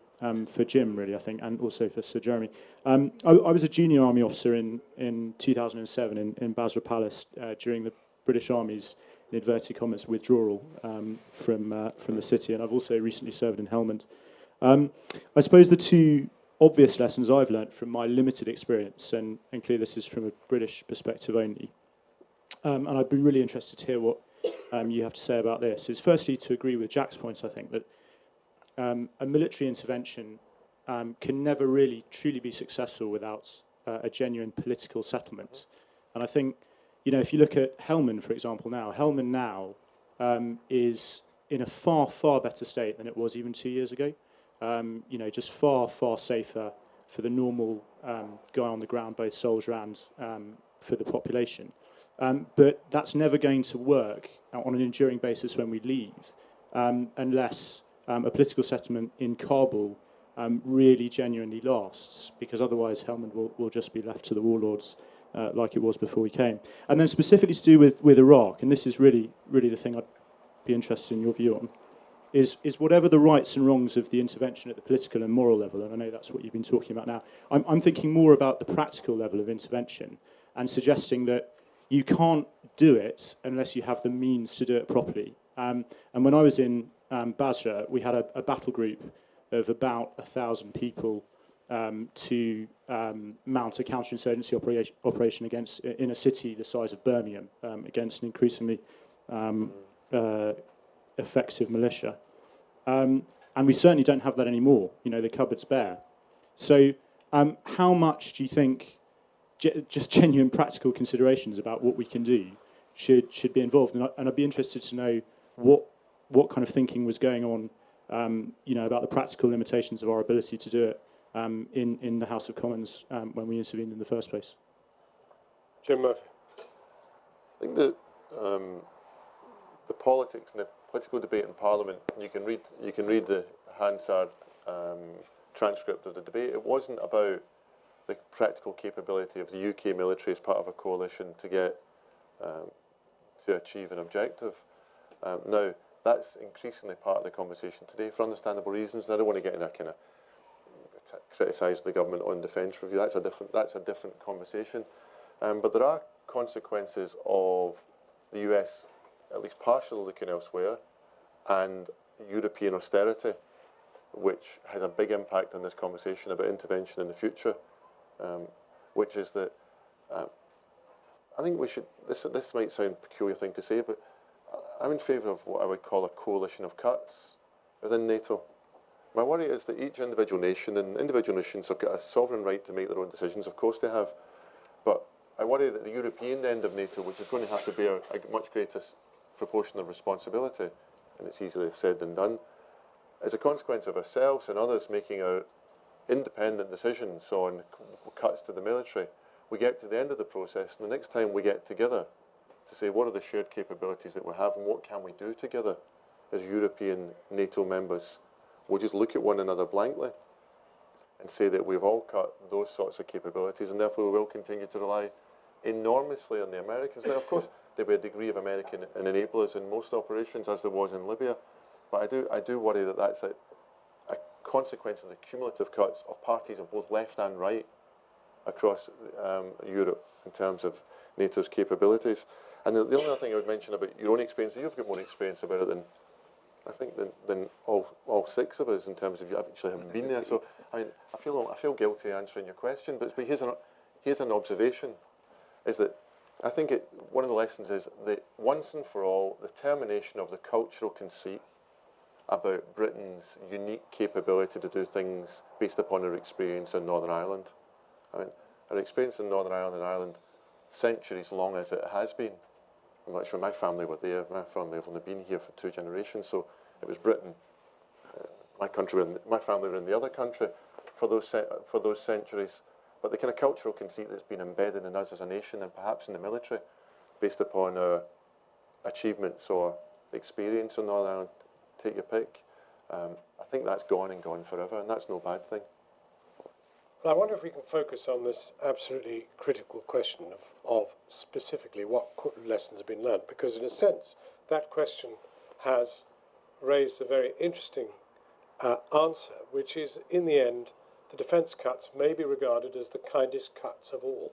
for Jim, really, I think, and also for Sir Jeremy. I was a junior army officer in 2007 in Basra Palace during the British Army's, in inverted commas, withdrawal from the city, and I've also recently served in Helmand. I suppose the two obvious lessons I've learnt from my limited experience, and clearly this is from a British perspective only, and I'd be really interested to hear what you have to say about this, is firstly to agree with Jack's points, I think, that a military intervention can never really truly be successful without a genuine political settlement. And I think, if you look at Helmand, for example, Helmand now is in a far, far better state than it was even 2 years ago. Just far, far safer for the normal guy on the ground, both soldier and for the population. But that's never going to work on an enduring basis when we leave, unless a political settlement in Kabul really genuinely lasts, because otherwise Helmand will just be left to the warlords like it was before we came. And then specifically to do with Iraq, and this is really, really the thing I'd be interested in your view on, is whatever the rights and wrongs of the intervention at the political and moral level, and I know that's what you've been talking about now, I'm thinking more about the practical level of intervention and suggesting that you can't do it unless you have the means to do it properly. And when I was in Basra, we had a battle group of about 1,000 people to mount a counterinsurgency operation in a city the size of Birmingham against an increasingly effective militia. And we certainly don't have that anymore. The cupboard's bare. So how much do you think just genuine practical considerations about what we can do should be involved? And I'd be interested to know what kind of thinking was going on, about the practical limitations of our ability to do it in the House of Commons when we intervened in the first place. Jim Murphy. I think that the politics and the political debate in Parliament, you can read the Hansard transcript of the debate. It wasn't about the practical capability of the UK military as part of a coalition to achieve an objective. Now, that's increasingly part of the conversation today for understandable reasons. And I don't want to get in a kind of criticise the government on defence review. That's a different conversation. But there are consequences of the US at least partially looking elsewhere, and European austerity, which has a big impact on this conversation about intervention in the future, which is that I think we should, this might sound a peculiar thing to say, but I'm in favour of what I would call a coalition of cuts within NATO. My worry is that each individual nation, and individual nations have got a sovereign right to make their own decisions, of course they have, but I worry that the European end of NATO, which is going to have to bear a much greater proportion of responsibility, and it's easier said than done, as a consequence of ourselves and others making our independent decisions on cuts to the military, we get to the end of the process, and the next time we get together to say what are the shared capabilities that we have and what can we do together as European NATO members, we'll just look at one another blankly and say that we've all cut those sorts of capabilities, and therefore we will continue to rely enormously on the Americans. Now, of course, there'll be a degree of American enablers in most operations, as there was in Libya, but I do worry that that's a consequence of the cumulative cuts of parties of both left and right across Europe in terms of NATO's capabilities. And the only other thing I would mention about your own experience, you've got more experience about it than I think than all six of us in terms of you actually haven't been there. So I mean, I feel guilty answering your question, but here's an observation: is that I think one of the lessons is that once and for all, the termination of the cultural conceit about Britain's unique capability to do things based upon our experience in Northern Ireland. I mean, our experience in Northern Ireland and Ireland, centuries long as it has been. I'm not sure my family were there. My family have only been here for 2 generations, so it was Britain. My family were in the other country for those centuries. But the kind of cultural conceit that's been embedded in us as a nation and perhaps in the military, based upon our achievements or experience in Northern Ireland, take your pick. I think that's gone and gone forever, and that's no bad thing. Well, I wonder if we can focus on this absolutely critical question of specifically what lessons have been learned, because in a sense, that question has raised a very interesting answer, which is, in the end, the defence cuts may be regarded as the kindest cuts of all.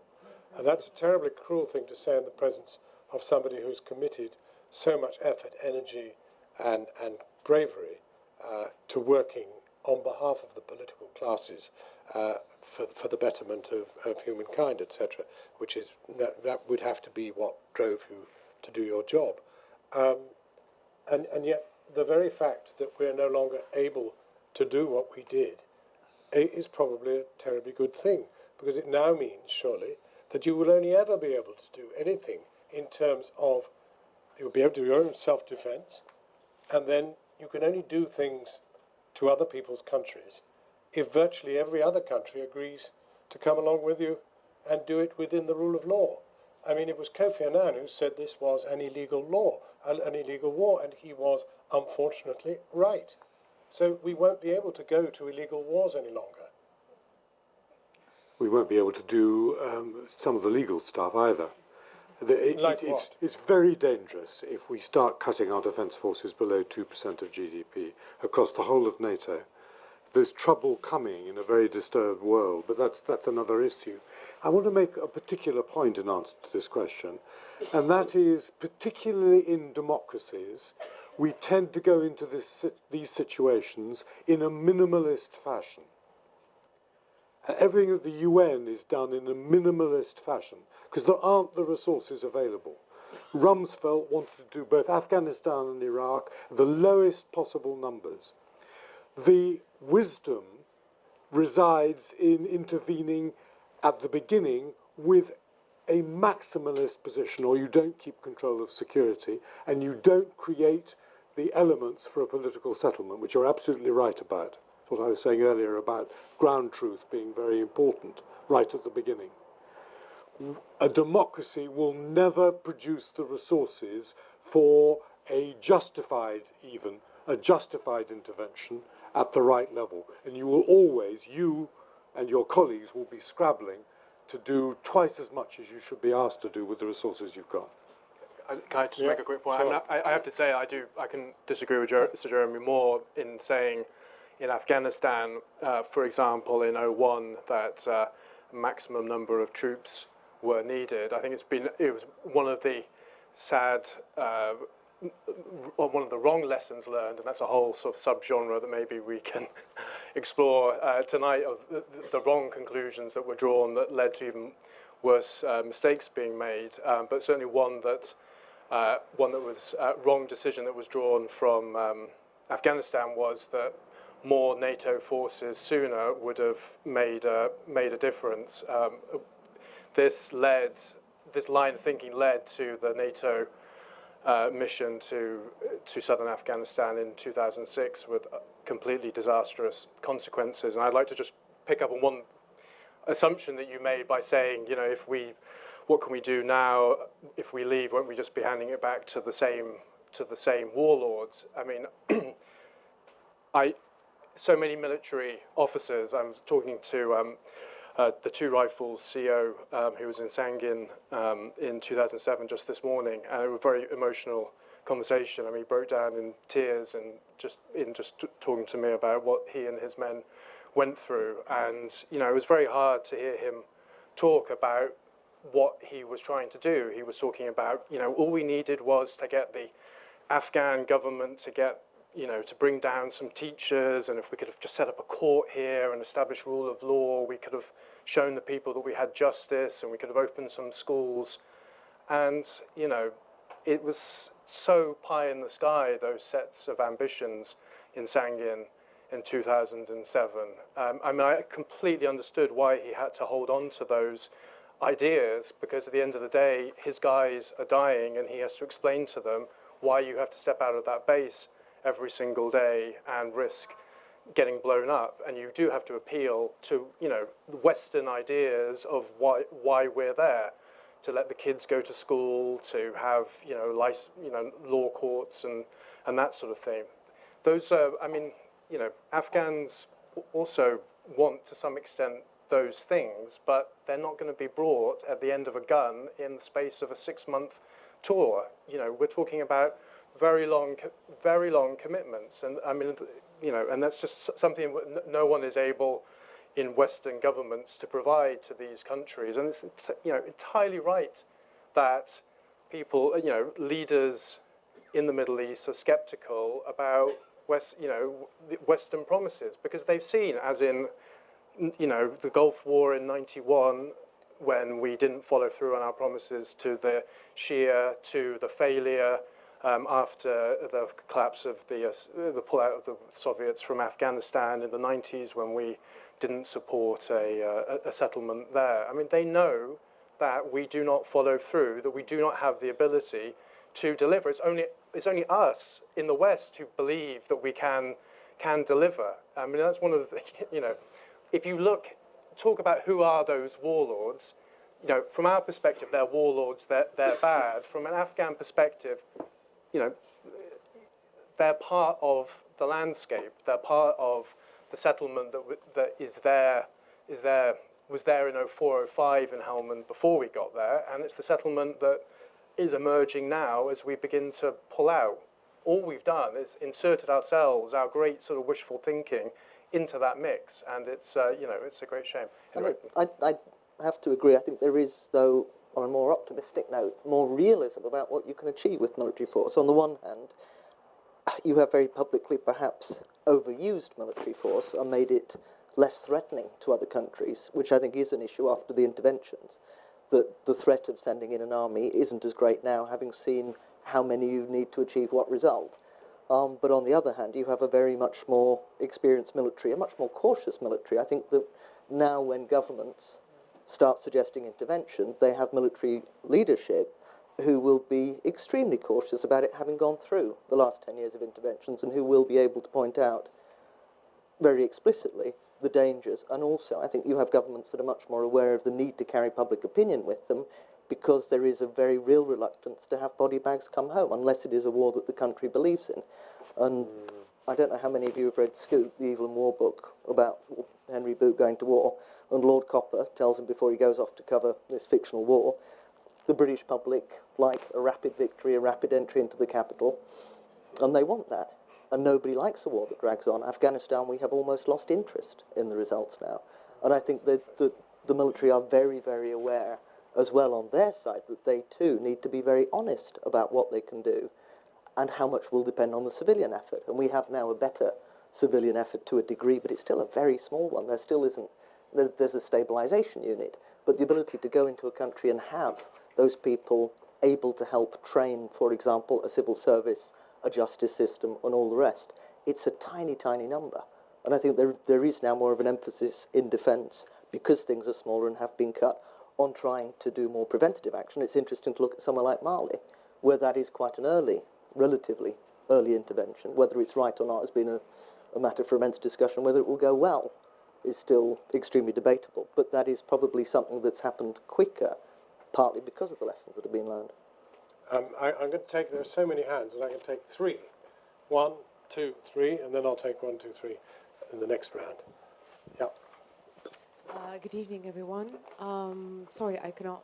And that's a terribly cruel thing to say in the presence of somebody who's committed so much effort, energy, and bravery to working on behalf of the political classes for the betterment of humankind, etc., which is that would have to be what drove you to do your job. And yet the very fact that we're no longer able to do what we did is probably a terribly good thing, because it now means, surely, that you will only ever be able to do anything in terms of you'll be able to do your own self-defence, and then you can only do things to other people's countries if virtually every other country agrees to come along with you and do it within the rule of law. I mean, it was Kofi Annan who said this was an illegal law, an illegal war, and he was, unfortunately, right. So we won't be able to go to illegal wars any longer. We won't be able to do some of the legal stuff either. It's very dangerous if we start cutting our defence forces below 2% of GDP across the whole of NATO. There's trouble coming in a very disturbed world, but that's another issue. I want to make a particular point in answer to this question, and that is, particularly in democracies, we tend to go into these situations in a minimalist fashion. Everything at the UN is done in a minimalist fashion because there aren't the resources available. Rumsfeld wanted to do both Afghanistan and Iraq, the lowest possible numbers. The wisdom resides in intervening at the beginning with a maximalist position, or you don't keep control of security and you don't create the elements for a political settlement, which you're absolutely right about. That's what I was saying earlier about ground truth being very important right at the beginning. A democracy will never produce the resources for a justified intervention at the right level. And you and your colleagues will be scrabbling to do twice as much as you should be asked to do with the resources you've got. Can I just make a quick point? Sure. I have to say I can disagree with Sir Jeremy more in saying in Afghanistan, for example, in 2001, that maximum number of troops were needed. I think it was one of the sad, one of the wrong lessons learned, and that's a whole sort of subgenre that maybe we can explore tonight, of the wrong conclusions that were drawn that led to even worse mistakes being made, but certainly one that was wrong decision that was drawn from Afghanistan was that more NATO forces sooner would have made a difference. This line of thinking led to the NATO mission to southern Afghanistan in 2006 with completely disastrous consequences. And I'd like to just pick up on one assumption that you made by saying, you know, what can we do now? If we leave, won't we just be handing it back to the same warlords? I mean, so many military officers. I was talking to the Two Rifles CEO who was in Sangin in 2007 just this morning, and it was a very emotional conversation. I mean, he broke down in tears and just talking to me about what he and his men went through. And you know, it was very hard to hear him talk about what he was trying to do. He was talking about, you know, all we needed was to get the Afghan government to get, you know, to bring down some teachers, and if we could have just set up a court here and established rule of law, we could have shown the people that we had justice, and we could have opened some schools. And, you know, it was so pie in the sky, those sets of ambitions in Sangin in 2007. I mean, I completely understood why he had to hold on to those ideas, because at the end of the day, his guys are dying, and he has to explain to them why you have to step out of that base every single day and risk getting blown up. And you do have to appeal to, you know, the Western ideas of why we're there, to let the kids go to school, to have, you know, law courts and that sort of thing. Those are, I mean, you know, Afghans also want to some extent those things, but they're not going to be brought at the end of a gun in the space of a 6-month tour. You know, we're talking about very long commitments, and I mean, you know, and that's just something no one is able in Western governments to provide to these countries. And it's, you know, entirely right that people, you know, leaders in the Middle East are skeptical about Western promises, because they've seen, as in, you know, the Gulf War in '91, when we didn't follow through on our promises to the Shia, to the failure after the collapse of the pullout of the Soviets from Afghanistan in the '90s, when we didn't support a settlement there. I mean, they know that we do not follow through, that we do not have the ability to deliver. It's only us in the West who believe that we can deliver. I mean, that's one of the, you know, if you talk about who are those warlords, you know, from our perspective, they're warlords, they're bad. From an Afghan perspective, you know, they're part of the landscape. They're part of the settlement that was there in 04, 05 in Helmand before we got there, and it's the settlement that is emerging now as we begin to pull out. All we've done is inserted ourselves, our great sort of wishful thinking, into that mix, and it's you know, it's a great shame. Anyway. I have to agree. I think there is, though, on a more optimistic note, more realism about what you can achieve with military force. On the one hand, you have very publicly perhaps overused military force and made it less threatening to other countries, which I think is an issue after the interventions, that the threat of sending in an army isn't as great now, having seen how many you need to achieve what result. But on the other hand, you have a very much more experienced military, a much more cautious military. I think that now when governments start suggesting intervention, they have military leadership who will be extremely cautious about it, having gone through the last 10 years of interventions, and who will be able to point out very explicitly the dangers. And also, I think you have governments that are much more aware of the need to carry public opinion with them, because there is a very real reluctance to have body bags come home, unless it is a war that the country believes in. And I don't know how many of you have read Scoop, the Evil and War book, about Henry Boot going to war, and Lord Copper tells him before he goes off to cover this fictional war, the British public like a rapid victory, a rapid entry into the capital, and they want that. And nobody likes a war that drags on. Afghanistan, we have almost lost interest in the results now. And I think that the military are very, very aware as well on their side that they too need to be very honest about what they can do and how much will depend on the civilian effort. And we have now a better civilian effort to a degree, but it's still a very small one. There still isn't, there's a stabilization unit, but the ability to go into a country and have those people able to help train, for example, a civil service, a justice system, and all the rest, it's a tiny, tiny number. And I think there is now more of an emphasis in defence, because things are smaller and have been cut, on trying to do more preventative action. It's interesting to look at somewhere like Mali, where that is quite an early, relatively early intervention. Whether it's right or not has been a matter for immense discussion. Whether it will go well is still extremely debatable. But that is probably something that's happened quicker, partly because of the lessons that have been learned. I'm going to take, there are so many hands, and I can take 3. 1, 2, 3, and then I'll take 1, 2, 3 in the next round. Yeah. Good evening, everyone. Sorry, I cannot,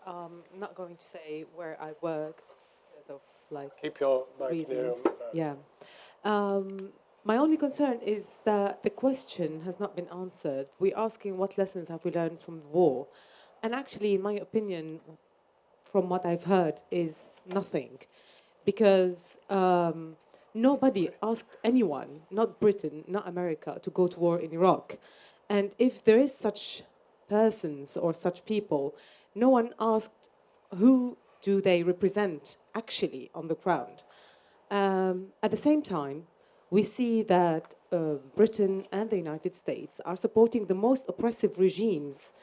not going to say where I work because of Keep your mic reasons. near your mouth. Yeah. My only concern is that the question has not been answered. We're asking what lessons have we learned from the war, and actually, in my opinion, from what I've heard, is nothing, because nobody asked anyone, not Britain, not America, to go to war in Iraq. And if there is such persons or such people, no one asked who do they represent actually on the ground. At the same time, we see that Britain and the United States are supporting the most oppressive regimes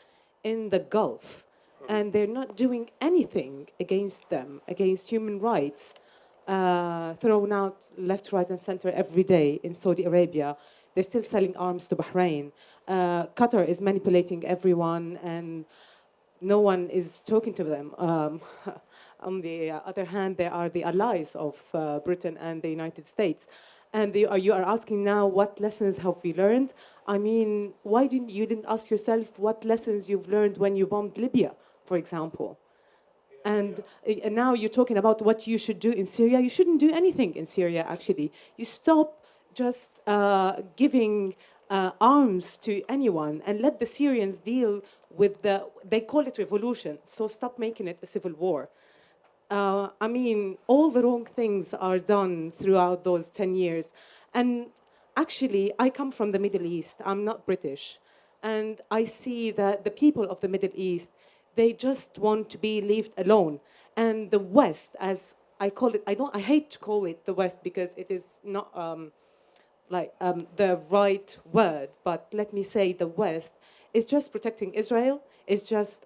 in the Gulf, and they're not doing anything against them, against human rights, thrown out left, right, and center every day in Saudi Arabia. They're still selling arms to Bahrain. Qatar is manipulating everyone, and no one is talking to them. On the other hand, they are the allies of Britain and the United States. And you are asking now, what lessons have we learned? I mean, why didn't you ask yourself what lessons you've learned when you bombed Libya, for example? And now you're talking about what you should do in Syria. You shouldn't do anything in Syria, actually. You stop just giving arms to anyone and let the Syrians deal with they call it revolution, so stop making it a civil war. I mean, all the wrong things are done throughout those 10 years. And actually, I come from the Middle East. I'm not British. And I see that the people of the Middle East, they just want to be left alone. And the West, as I call it, I hate to call it the West because it is not the right word, but let me say the West is just protecting Israel. It's just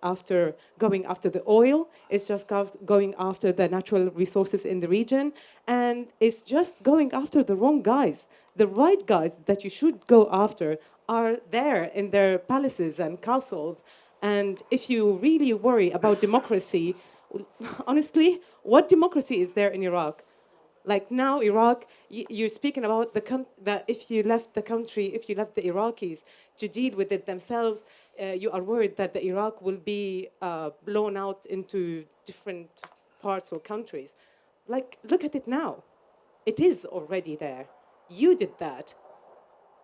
going after the oil. It's just going after the natural resources in the region. And it's just going after the wrong guys. The right guys that you should go after are there in their palaces and castles. And if you really worry about democracy, honestly, what democracy is there in Iraq? Like now, Iraq, you're speaking about that if you left the country, if you left the Iraqis to deal with it themselves, you are worried that the Iraq will be blown out into different parts or countries. Like, look at it now. It is already there. You did that.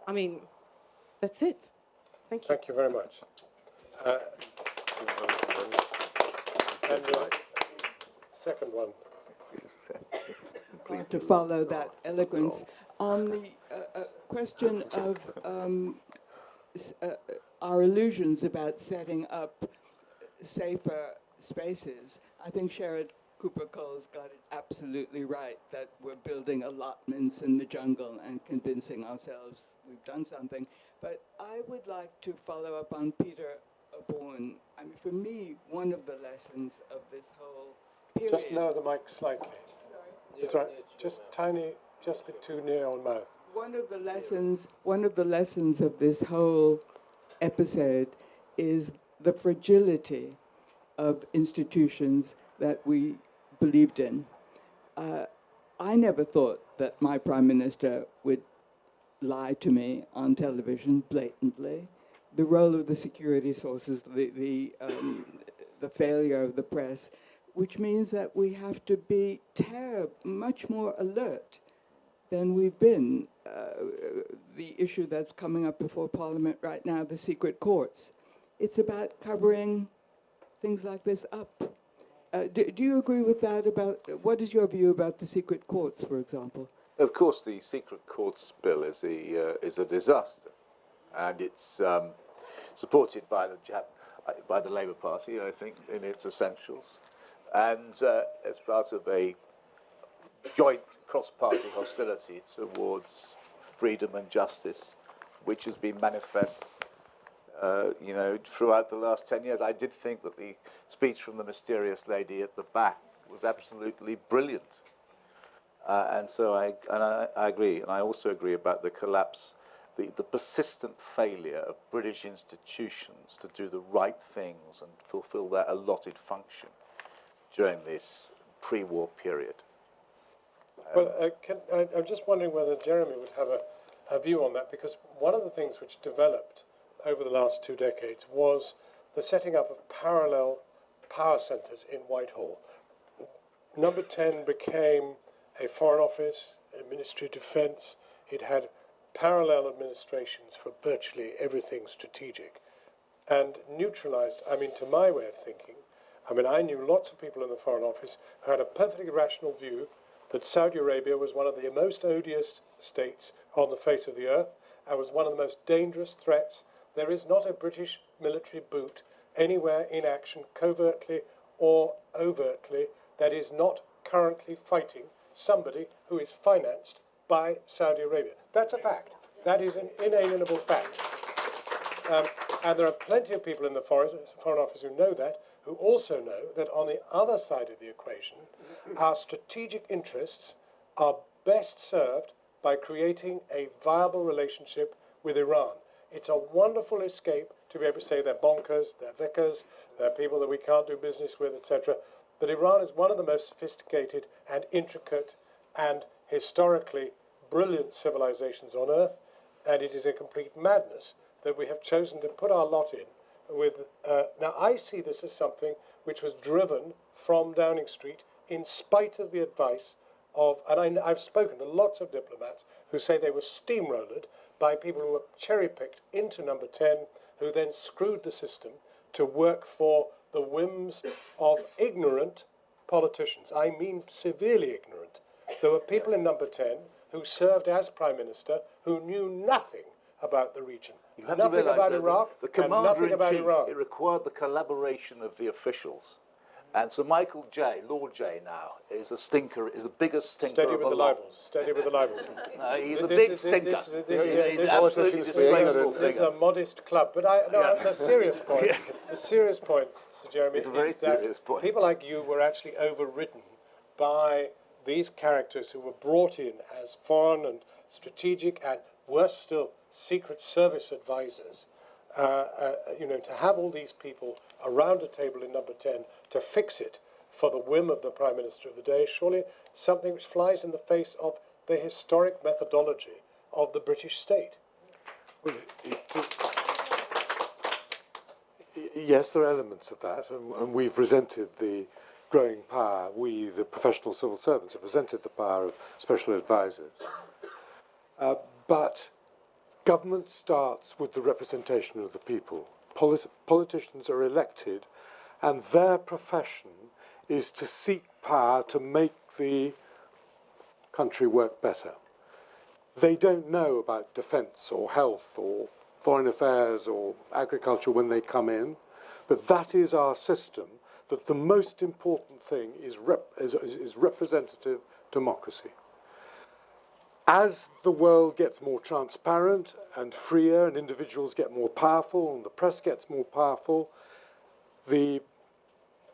I mean, that's it. Thank you. Thank you very much. And second one. To follow that eloquence. On the question of our illusions about setting up safer spaces, I think Sherrod Cooper-Cole's got it absolutely right, that we're building allotments in the jungle and convincing ourselves we've done something. But I would like to follow up on Peter Bourne. I mean, for me, one of the lessons of this whole period... Just lower the mic slightly. It's right. Just tiny, just a bit too near your mouth. One of the lessons of this whole episode is the fragility of institutions that we believed in. I never thought that my Prime Minister would lie to me on television blatantly. The role of the security sources, the failure of the press, which means that we have to be much more alert than we've been. The issue that's coming up before Parliament right now, the secret courts. It's about covering things like this up. Do you agree with that? What is your view about the secret courts, for example? Of course, the secret courts bill is a disaster, and it's supported by the Labour Party, I think, in its essentials, and as part of a joint cross-party hostility towards freedom and justice, which has been manifest, throughout the last 10 years. I did think that the speech from the mysterious lady at the back was absolutely brilliant. And so I agree, and I also agree about the collapse, the persistent failure of British institutions to do the right things and fulfil their allotted function during this pre-war period. Well, I'm just wondering whether Jeremy would have a view on that, because one of the things which developed over the last 2 decades was the setting up of parallel power centres in Whitehall. Number 10 became a Foreign Office, a Ministry of Defence. It had parallel administrations for virtually everything strategic, and neutralised, to my way of thinking, I knew lots of people in the Foreign Office who had a perfectly rational view that Saudi Arabia was one of the most odious states on the face of the earth and was one of the most dangerous threats. There is not a British military boot anywhere in action, covertly or overtly, that is not currently fighting somebody who is financed by Saudi Arabia. That's a fact. That is an inalienable fact. And there are plenty of people in the Foreign Office who know that, who also know that on the other side of the equation, our strategic interests are best served by creating a viable relationship with Iran. It's a wonderful escape to be able to say they're bonkers, they're vicars, they're people that we can't do business with, etc. But Iran is one of the most sophisticated and intricate and historically brilliant civilizations on earth, and it is a complete madness that we have chosen to put our lot in with... now, I see this as something which was driven from Downing Street in spite of the advice of... And I've spoken to lots of diplomats who say they were steamrolled by people who were cherry-picked into Number 10, who then screwed the system to work for the whims of ignorant politicians. I mean severely ignorant. There were people in Number 10 who served as Prime Minister who knew nothing about the region. You have nothing to realise about that Iraq the and nothing about Commander-in-Chief, Iran. it required the collaboration of the officials. And Sir Michael J, Lord J now, is a stinker, is the biggest stinker Steady of with the lot. libels. Steady with the libels. No, he's a This big is- stinker. this is- He's an this- absolutely this- disgraceful This is figure. a modest club, but the serious point, Yes. the serious point, Sir Jeremy, It's a very is that serious point. people like you were actually overridden by these characters who were brought in as foreign and strategic and, worse still, Secret Service advisors. To have all these people around a table in Number 10 to fix it for the whim of the Prime Minister of the day, surely something which flies in the face of the historic methodology of the British state. Well, yes, there are elements of that, and we've resented the growing power. We, the professional civil servants, have resented the power of special advisors. But government starts with the representation of the people. Politicians are elected, and their profession is to seek power to make the country work better. They don't know about defence or health or foreign affairs or agriculture when they come in, but that is our system, that the most important thing is representative democracy. As the world gets more transparent and freer and individuals get more powerful and the press gets more powerful, the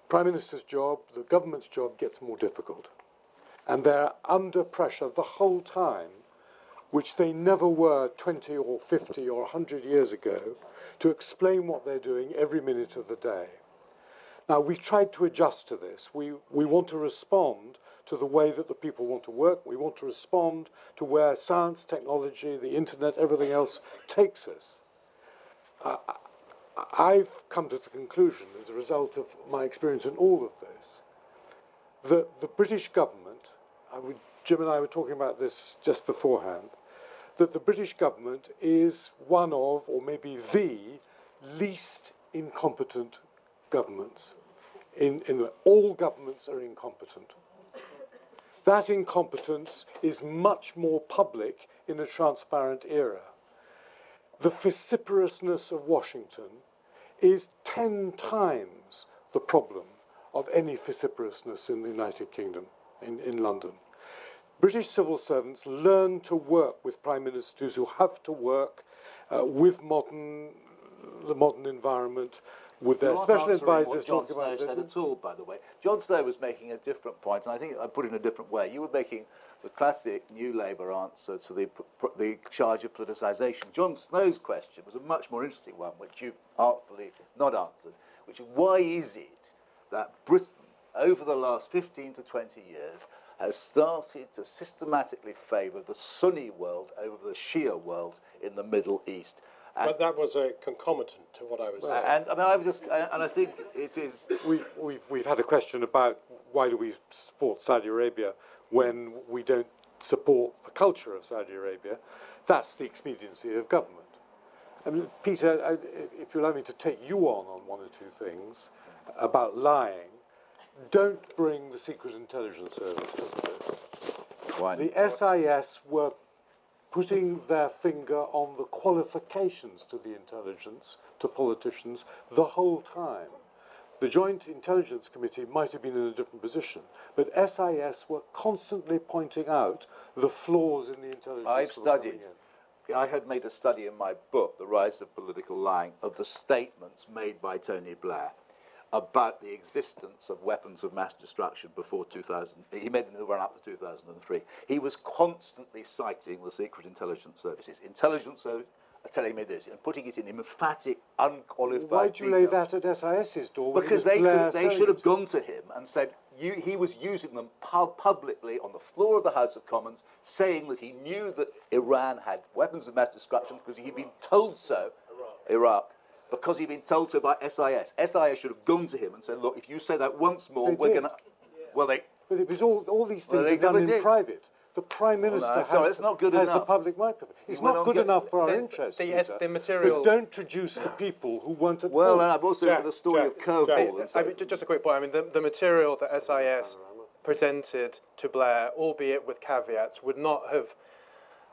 Prime Minister's job, the government's job gets more difficult. And they're under pressure the whole time, which they never were 20 or 50 or 100 years ago, to explain what they're doing every minute of the day. Now, we've tried to adjust to this. We want to respond to the way that the people want to work. We want to respond to where science, technology, the internet, everything else takes us. I've come to the conclusion, as a result of my experience in all of this, that the British government, Jim and I were talking about this just beforehand, that the British government is one of, or maybe the, least incompetent governments in that all governments are incompetent. That incompetence is much more public in a transparent era. The vociferousness of Washington is 10 times the problem of any vociferousness in the United Kingdom, in London. British civil servants learn to work with prime ministers who have to work with the modern environment, with their special advisors Jon talking Snow about said at all, by the way. Jon Snow was making a different point, and I think I put it in a different way. You were making the classic New Labour answer to the charge of politicisation. Jon Snow's question was a much more interesting one, which you've artfully not answered, which is why is it that Britain, over the last 15 to 20 years, has started to systematically favour the Sunni world over the Shia world in the Middle East? But that was a concomitant to what I was saying. And I mean, I think it is. We've had a question about why do we support Saudi Arabia when we don't support the culture of Saudi Arabia. That's the expediency of government. I mean, Peter, if you allow me to take you on one or two things about lying, don't bring the Secret Intelligence Service into this. Why? The SIS were putting their finger on the qualifications to the intelligence, to politicians, the whole time. The Joint Intelligence Committee might have been in a different position, but SIS were constantly pointing out the flaws in the intelligence. I've studied. I had made a study in my book, The Rise of Political Lying, of the statements made by Tony Blair about the existence of weapons of mass destruction before 2000. He made them in the run-up to 2003. He was constantly citing the Secret Intelligence Services. Intelligence Service are telling me this, and putting it in emphatic, unqualified Why do you lay detail. that at SIS's door? when Because it was they Blair should have saying gone to him and said he was using them publicly on the floor of the House of Commons, saying that he knew that Iran had weapons of mass destruction because he'd been told so, Iraq, because he'd been told so by SIS. SIS should have gone to him and said, look, if you say that once more, They we're did. going to... Well, they... But it was all these Well, things they are done never in did. private. The Prime Minister it's not good has the enough. public microphone. It's went not on good get- enough for our interests, Peter, the material... but don't traduce the people who weren't at Well, fault. and I've also got the story of curveball. and so- I mean, just a quick point. I mean, the material that SIS presented to Blair, albeit with caveats, would not have,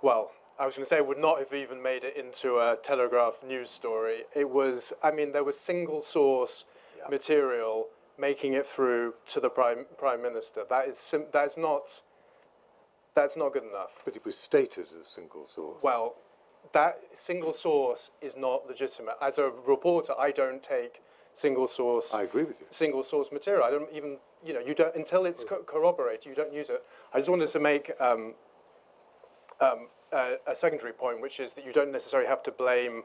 well, I was going to say would not have even made it into a Telegraph news story. It was, I mean, there was single source material making it through to the Prime Minister. That's not good enough. But it was stated as single source. Well, that single source is not legitimate. As a reporter, I don't take single source. I agree with you. Single source material. I don't even, you don't until it's corroborated. You don't use it. I just wanted to make a secondary point, which is that you don't necessarily have to blame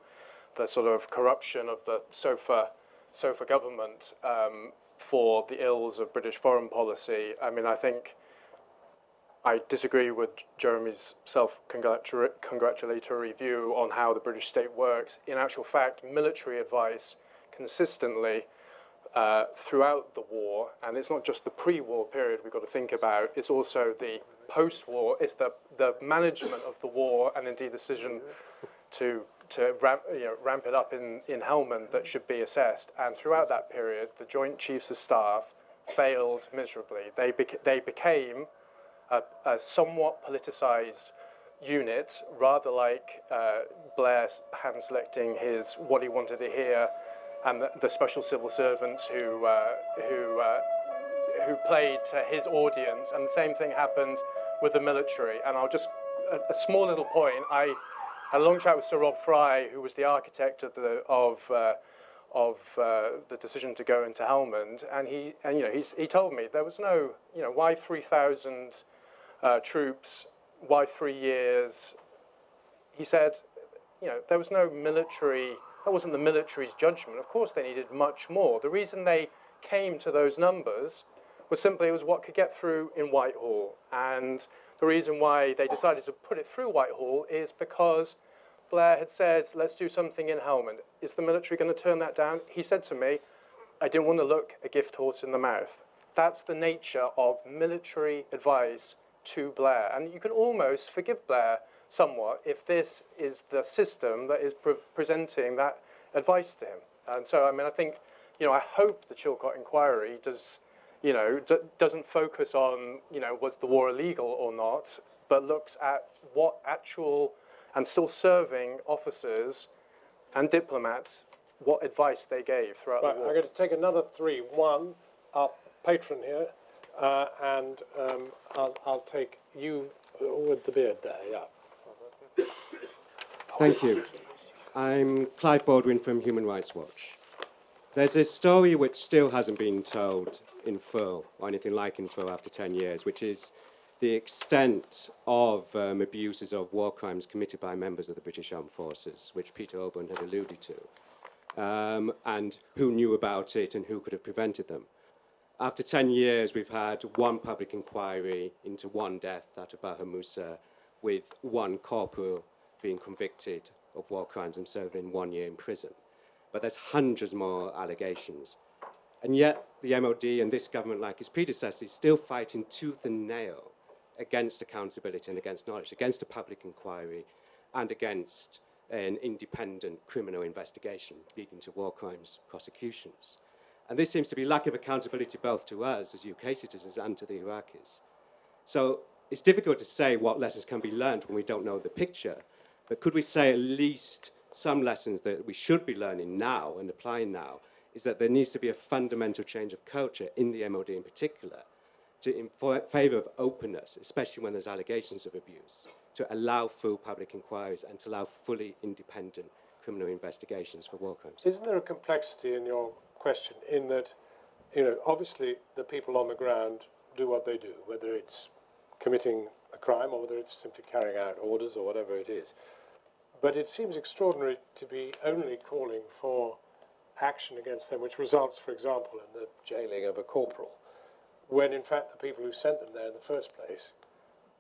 the sort of corruption of the SOFA government for the ills of British foreign policy. I mean, I think I disagree with Jeremy's self-congratulatory view on how the British state works. In actual fact, military advice consistently throughout the war, and it's not just the pre-war period we've got to think about, it's also the post-war, it's the management of the war and indeed the decision to ramp it up in Helmand that should be assessed. And throughout that period, the Joint Chiefs of Staff failed miserably. They became a somewhat politicised unit, rather like Blair hand-selecting what he wanted to hear, and the special civil servants who played to his audience. And the same thing happened with the military. And I'll just a small little point. I had a long chat with Sir Rob Fry, who was the architect of the decision to go into Helmand, and he told me there was no, why 3,000 troops, why 3 years? He said, there was no military. That wasn't the military's judgment. Of course, they needed much more. The reason they came to those numbers was simply it was what could get through in Whitehall, and the reason why they decided to put it through Whitehall is because Blair had said, let's do something in Helmand. Is the military going to turn that down? He said to me, I didn't want to look a gift horse in the mouth. That's the nature of military advice to Blair. And you can almost forgive Blair somewhat if this is the system that is presenting that advice to him. And so, I mean, I think I hope the Chilcot Inquiry doesn't focus on, was the war illegal or not, but looks at what actual and still serving officers and diplomats, what advice they gave throughout the war. I'm going to take another three. One, our patron here, and I'll take you with the beard there, yeah. Thank you. I'm Clive Baldwin from Human Rights Watch. There's a story which still hasn't been told in full, or anything like in full after 10 years, which is the extent of abuses of war crimes committed by members of the British Armed Forces, which Peter Oborn had alluded to, and who knew about it and who could have prevented them. After 10 years, we've had one public inquiry into one death, that of Baha Musa, with one corporal being convicted of war crimes and serving 1 year in prison. But there's hundreds more allegations. And yet the MOD and this government, like its predecessors, is still fighting tooth and nail against accountability and against knowledge, against a public inquiry and against an independent criminal investigation leading to war crimes prosecutions. And this seems to be lack of accountability both to us as UK citizens and to the Iraqis. So it's difficult to say what lessons can be learned when we don't know the picture, but could we say at least some lessons that we should be learning now and applying now is that there needs to be a fundamental change of culture in the MOD in particular in favour of openness, especially when there's allegations of abuse, to allow full public inquiries and to allow fully independent criminal investigations for war crimes. Isn't there a complexity in your question in that, obviously the people on the ground do what they do, whether it's committing a crime or whether it's simply carrying out orders or whatever it is. But it seems extraordinary to be only calling for action against them, which results, for example, in the jailing of a corporal, when in fact the people who sent them there in the first place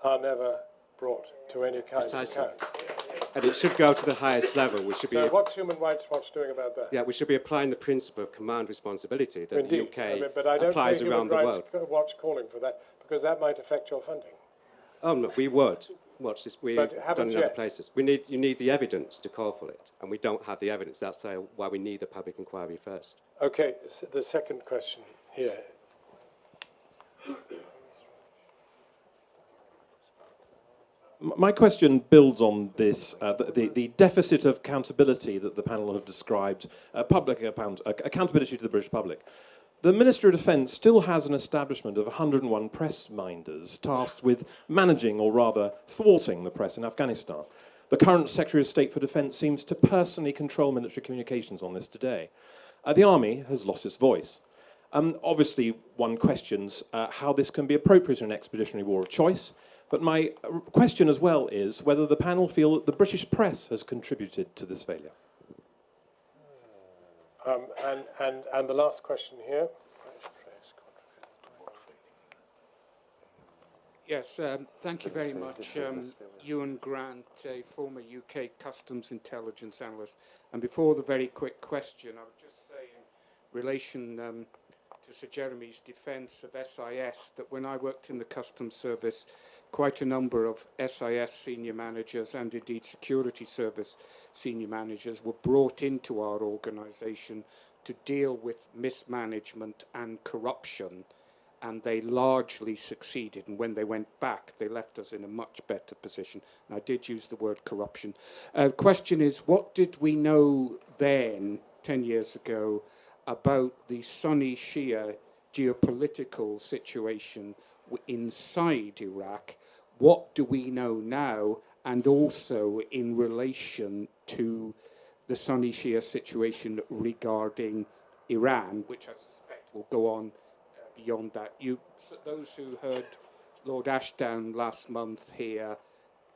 are never brought to any kind Precisely. of account. And it should go to the highest level. We should So what's Human Rights Watch doing about that? Yeah, we should be applying the principle of command responsibility that Indeed. the UK but I don't applies hear around Human the Rights world. Watch calling for that, because that might affect your funding. Oh no, we would. Watch this. We've But done haven't in other yet. places. You need the evidence to call for it, and we don't have the evidence. That's why we need the public inquiry first. Okay, the second question here. My question builds on this, the deficit of accountability that the panel have described, accountability to the British public. The Minister of Defence still has an establishment of 101 press minders tasked with managing, or rather thwarting, the press in Afghanistan. The current Secretary of State for Defence seems to personally control military communications on this today. The Army has lost its voice. Obviously, one questions how this can be appropriate in an expeditionary war of choice, but my question as well is whether the panel feel that the British press has contributed to this failure. And the last question here. Yes, thank you very much. Ewan Grant, a former UK Customs Intelligence Analyst. And before the very quick question, I would just say in relation to Sir Jeremy's defence of SIS, that when I worked in the Customs Service, quite a number of SIS senior managers and indeed security service senior managers were brought into our organisation to deal with mismanagement and corruption, and they largely succeeded. And when they went back, they left us in a much better position. And I did use the word corruption. The question is, what did we know then, 10 years ago, about the Sunni Shia geopolitical situation inside Iraq? What do we know now, and also in relation to the Sunni Shia situation regarding Iran, which I suspect will go on beyond that? Those who heard Lord Ashdown last month here,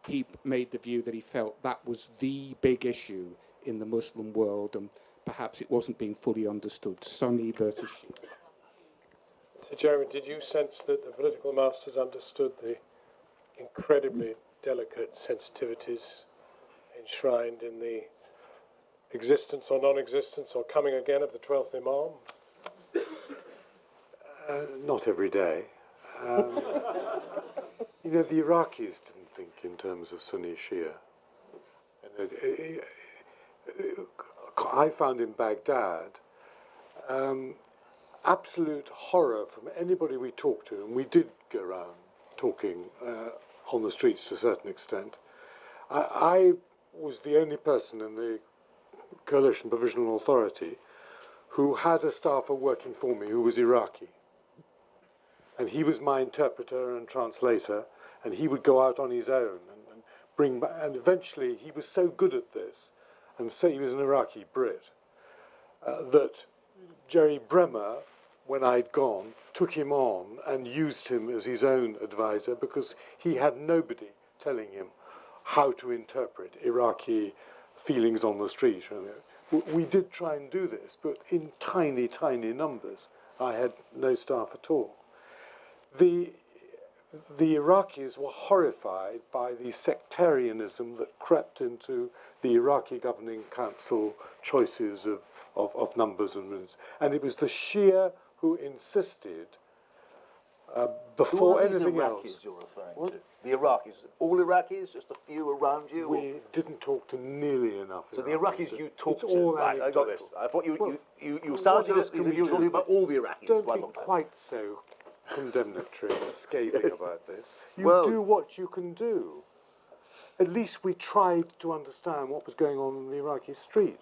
he made the view that he felt that was the big issue in the Muslim world, and perhaps it wasn't being fully understood, Sunni versus Shia. So, Jeremy, did you sense that the political masters understood the incredibly delicate sensitivities enshrined in the existence or non-existence or coming again of the 12th Imam? Not every day. The Iraqis didn't think in terms of Sunni Shia. I found in Baghdad absolute horror from anybody we talked to, and we did go around talking on the streets to a certain extent. I was the only person in the Coalition Provisional Authority who had a staffer working for me who was Iraqi. And he was my interpreter and translator, and he would go out on his own and bring back, and eventually he was so good at this, and so he was an Iraqi Brit, that Jerry Bremer, when I'd gone, took him on and used him as his own advisor because he had nobody telling him how to interpret Iraqi feelings on the street. We did try and do this, but in tiny, tiny numbers. I had no staff at all. The Iraqis were horrified by the sectarianism that crept into the Iraqi governing council choices of numbers and minutes. And it was the Shia who insisted, before anything else... Who are these Iraqis you're referring to? The Iraqis? All Iraqis? Just a few around you? We didn't talk to nearly enough. So the Iraqis you talked to... all right, I got this. I thought you sounded as if you were talking about all the Iraqis. Don't be quite so condemnatory and scathing about this. You Well, do what you can do. At least we tried to understand what was going on in the Iraqi street.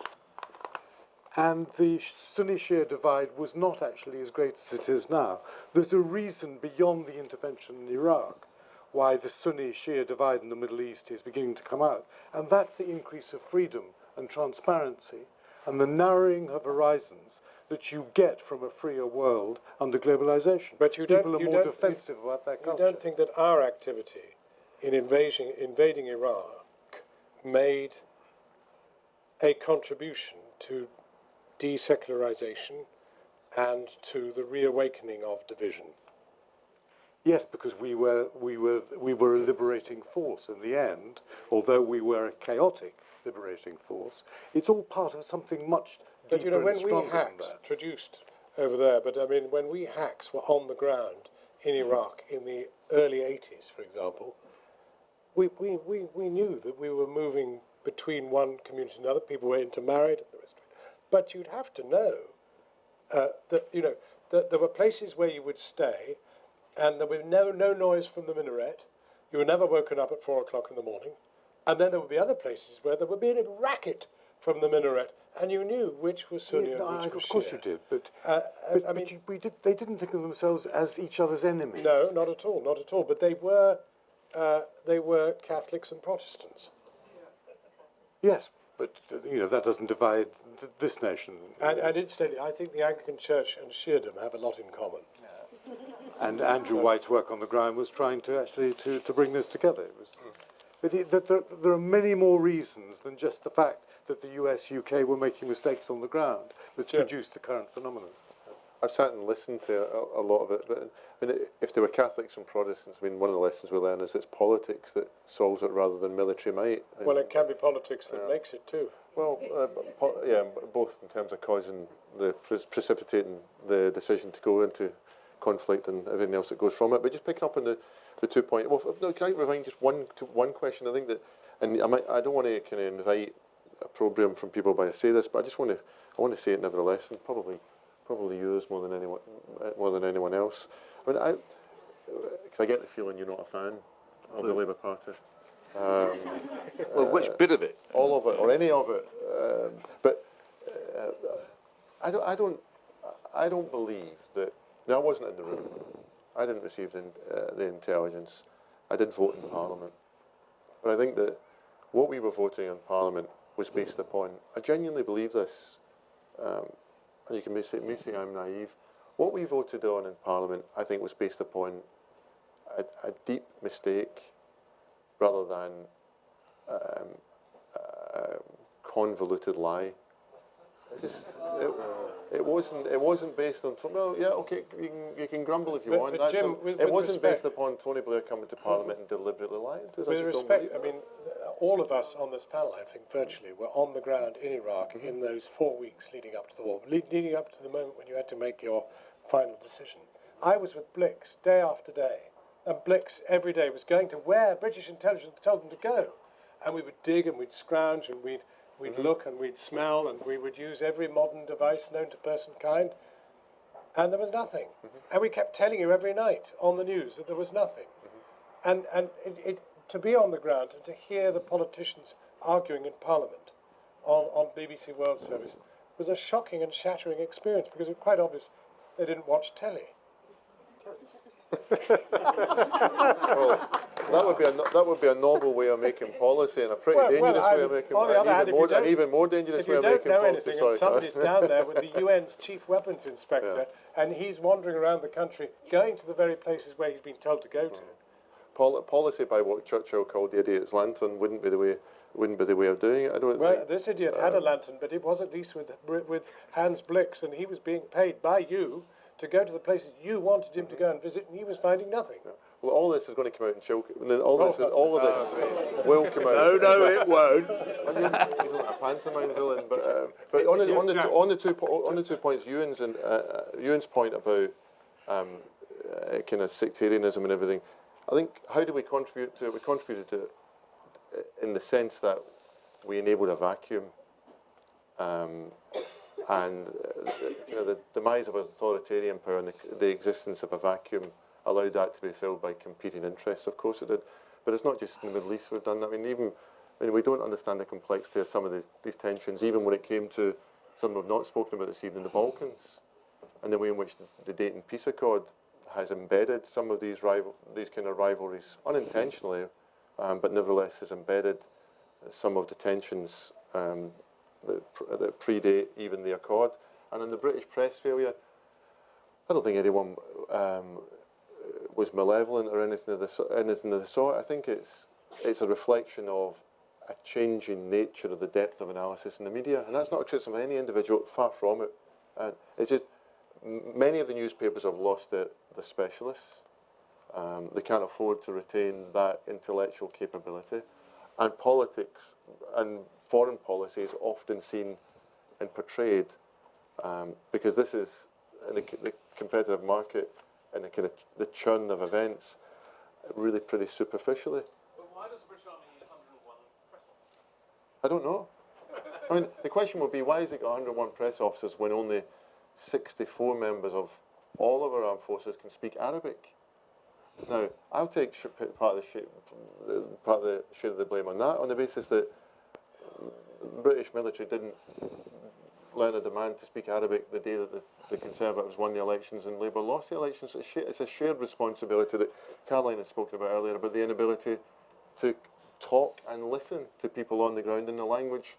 And the Sunni-Shia divide was not actually as great as it is now. There's a reason beyond the intervention in Iraq why the Sunni-Shia divide in the Middle East is beginning to come out. And that's the increase of freedom and transparency and the narrowing of horizons that you get from a freer world under globalization. But People are more defensive about their culture. You don't think that our activity in invading Iraq made a contribution to desecularization and to the reawakening of division? Yes, because we were a liberating force in the end, although we were a chaotic liberating force. It's all part of something much But deeper when and stronger we than hacks that. traduced over there, but I mean when we hacks were on the ground in Iraq in the early 80s, for example, we knew that we were moving between one community and another. People were intermarried and the rest of it. But you'd have to know that there were places where you would stay and there would be no noise from the minaret. You were never woken up at 4 o'clock in the morning. And then there would be other places where there would be a racket from the minaret, and you knew which was Sunni and which was Shia. Of course you did, but they didn't think of themselves as each other's enemies. No, not at all, not at all. But they were Catholics and Protestants. Yes, but that doesn't divide this nation. And incidentally, I think the Anglican Church and Shiadom have a lot in common. And Andrew White's work on the ground was trying to actually to bring this together. It was, but there are many more reasons than just the fact that the US, UK were making mistakes on the ground that produced the current phenomenon. I've sat and listened to a lot of it, but I mean, if there were Catholics and Protestants, I mean, one of the lessons we learn is it's politics that solves it rather than military might. Well, it can be politics that makes it too. Well, both in terms of causing precipitating the decision to go into conflict and everything else that goes from it. But just picking up on the 2 point. Well, no, can I rewind just one question? I think that, and I don't want to kind of invite opprobrium from people by I say this, but I want to say it nevertheless, and probably yours more than anyone else. I mean, because I get the feeling you're not a fan of the Labour Party. Well, which bit of it? All of it, or any of it. But I don't believe that. Now, I wasn't in the room. I didn't receive the intelligence. I did vote in Parliament. But I think that what we were voting in Parliament was based upon, I genuinely believe this, and you can may say I'm naive, what we voted on in Parliament, I think, was based upon a deep mistake rather than a convoluted lie. It wasn't based on. Well, yeah, okay, you can grumble if you want. But Jim, it wasn't based upon Tony Blair coming to Parliament and deliberately lying to us. With respect, I mean, all of us on this panel, I think, virtually, were on the ground in Iraq in those 4 weeks leading up to the war, leading up to the moment when you had to make your final decision. I was with Blix day after day, and Blix every day was going to where British intelligence told them to go, and we would dig and we'd scrounge and we'd We'd look and we'd smell and we would use every modern device known to personkind, and there was nothing. And we kept telling you every night on the news that there was nothing. And to be on the ground and to hear the politicians arguing in Parliament on BBC World Service was a shocking and shattering experience, because it was quite obvious they didn't watch telly. Well, that would be a novel way of making policy, and a pretty dangerous way of making policy, an even more dangerous way of making policy. If you don't know anything, and somebody's down there with the UN's chief weapons inspector, and he's wandering around the country, going to the very places where he's been told to go to. Policy by what Churchill called the idiot's lantern wouldn't be the way of doing it. I don't think. This idiot had a lantern, but it was at least with Hans Blix, and he was being paid by you to go to the places you wanted him to go and visit, and he was finding nothing. Yeah. Well, all this is going to come out in Chilcot. All of this will come out. No, it won't. He's not a pantomime villain, but on the 2 points, Ewan's point about kind of sectarianism and everything. I think, how do we contribute to it? We contributed to it in the sense that we enabled a vacuum, and the demise of authoritarian power and the existence of a vacuum allowed that to be filled by competing interests. Of course it did, but it's not just in the Middle East we've done that. I mean, we don't understand the complexity of some of these tensions, even when it came to something we've not spoken about this evening, the Balkans, and the way in which the Dayton Peace Accord has embedded some of these kind of rivalries unintentionally, but nevertheless has embedded some of the tensions that predate even the Accord. And in the British press failure, I don't think anyone was malevolent or anything of the sort. I think it's a reflection of a changing nature of the depth of analysis in the media, and that's not a criticism of any individual, far from it. It's just many of the newspapers have lost the specialists. They can't afford to retain that intellectual capability, and politics and foreign policy is often seen and portrayed because this is in the competitive market and the kind of the churn of events really pretty superficially. But why does the British Army need 101 press officers? I don't know. I mean, the question would be, why has it got 101 press officers when only 64 members of all of our armed forces can speak Arabic? Now, I'll take part of the share of the blame on that, on the basis that the British military didn't learn a demand to speak Arabic the day that the Conservatives won the elections and Labour lost the elections. It's a shared responsibility that Caroline had spoken about earlier, about the inability to talk and listen to people on the ground in the language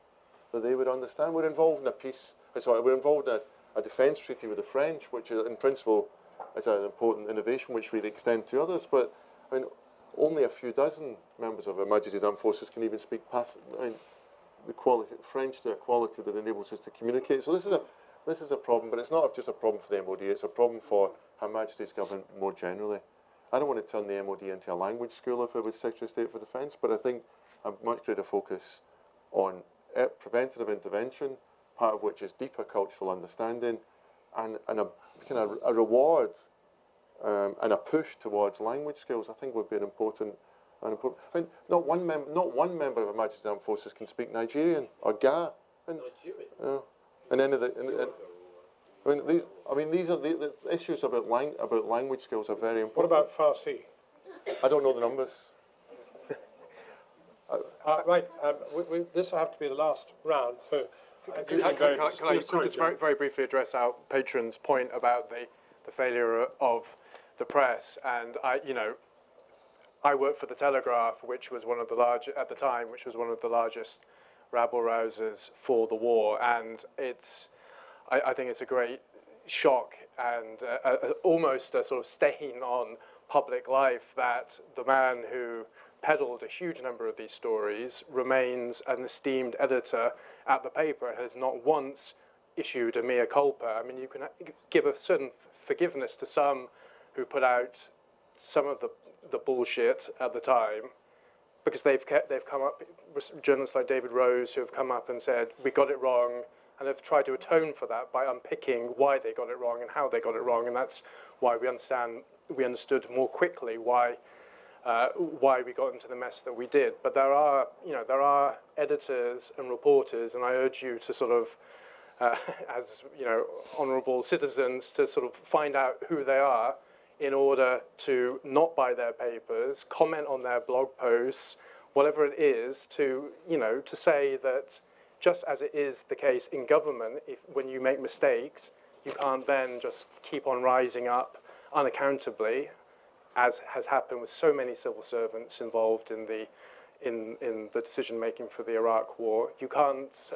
that they would understand. We're involved in we're involved in a defence treaty with the French, which is, in principle is an important innovation which we'd extend to others, but I mean, only a few dozen members of Her Majesty's Armed Forces can even speak the quality French to a quality that enables us to communicate. So this is a problem, but it's not just a problem for the MOD, it's a problem for Her Majesty's government more generally. I don't want to turn the MOD into a language school if I was Secretary of State for Defence, but I think a much greater focus on preventative intervention, part of which is deeper cultural understanding, and a kind of a reward and a push towards language skills, I think would be an important. I mean, not one member of Her Majesty's Armed Forces can speak Nigerian or Ga. And any of the. These are the issues about language skills are very important. What about Farsi? I don't know the numbers. This will have to be the last round. So, can I just very briefly address our patron's point about the failure of the press? And I worked for the Telegraph, which was one of the largest rabble rousers for the war, and I think it's a great shock and almost a sort of stain on public life that the man who peddled a huge number of these stories remains an esteemed editor at the paper and has not once issued a mea culpa. I mean, you can give a certain forgiveness to some who put out some of the bullshit at the time, because they've come up, journalists like David Rose who have come up and said we got it wrong, and have tried to atone for that by unpicking why they got it wrong and how they got it wrong, and that's why we understood more quickly why why we got into the mess that we did. But there are editors and reporters, and I urge you to sort of, as honourable citizens, to sort of find out who they are in order to not buy their papers, comment on their blog posts, whatever it is, to say that just as it is the case in government, when you make mistakes, you can't then just keep on rising up unaccountably, as has happened with so many civil servants involved in the decision making for the Iraq War. You can't,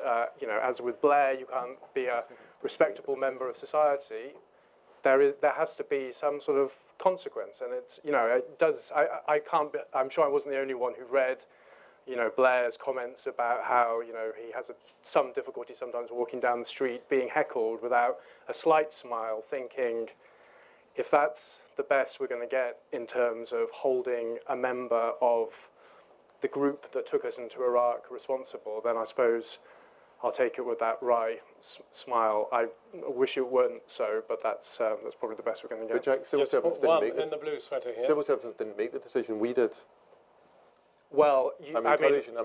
as with Blair, you can't be a respectable member of society. There has to be some sort of consequence, and it does. I can't. I'm sure I wasn't the only one who read, Blair's comments about how he has some difficulty sometimes walking down the street, being heckled without a slight smile, thinking, if that's the best we're going to get in terms of holding a member of the group that took us into Iraq responsible, then I suppose I'll take it with that wry smile. I wish it weren't so, but that's probably the best we're going to get. But Jack, civil servants didn't make in the blue sweater here. Civil servants didn't make the decision. We did. Well, I'm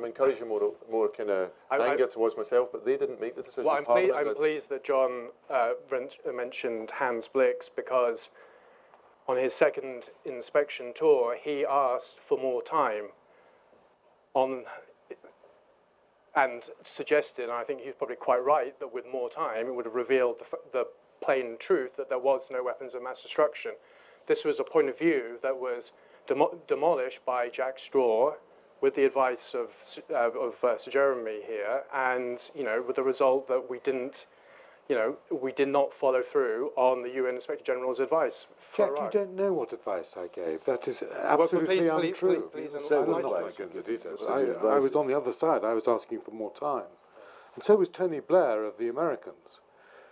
encouraging more kind of anger towards myself, but they didn't make the decision. Well, I'm pleased that John mentioned Hans Blix, because on his second inspection tour, he asked for more time and suggested, and I think he was probably quite right, that with more time, it would have revealed the plain truth that there was no weapons of mass destruction. This was a point of view that was demolished by Jack Straw, with the advice of Sir Jeremy here, and with the result that we did not follow through on the UN Inspector General's advice. Jack, you don't know what advice I gave. That is absolutely untrue. I'm not going to get into the details. I was on the other side. I was asking for more time. And so was Tony Blair of the Americans.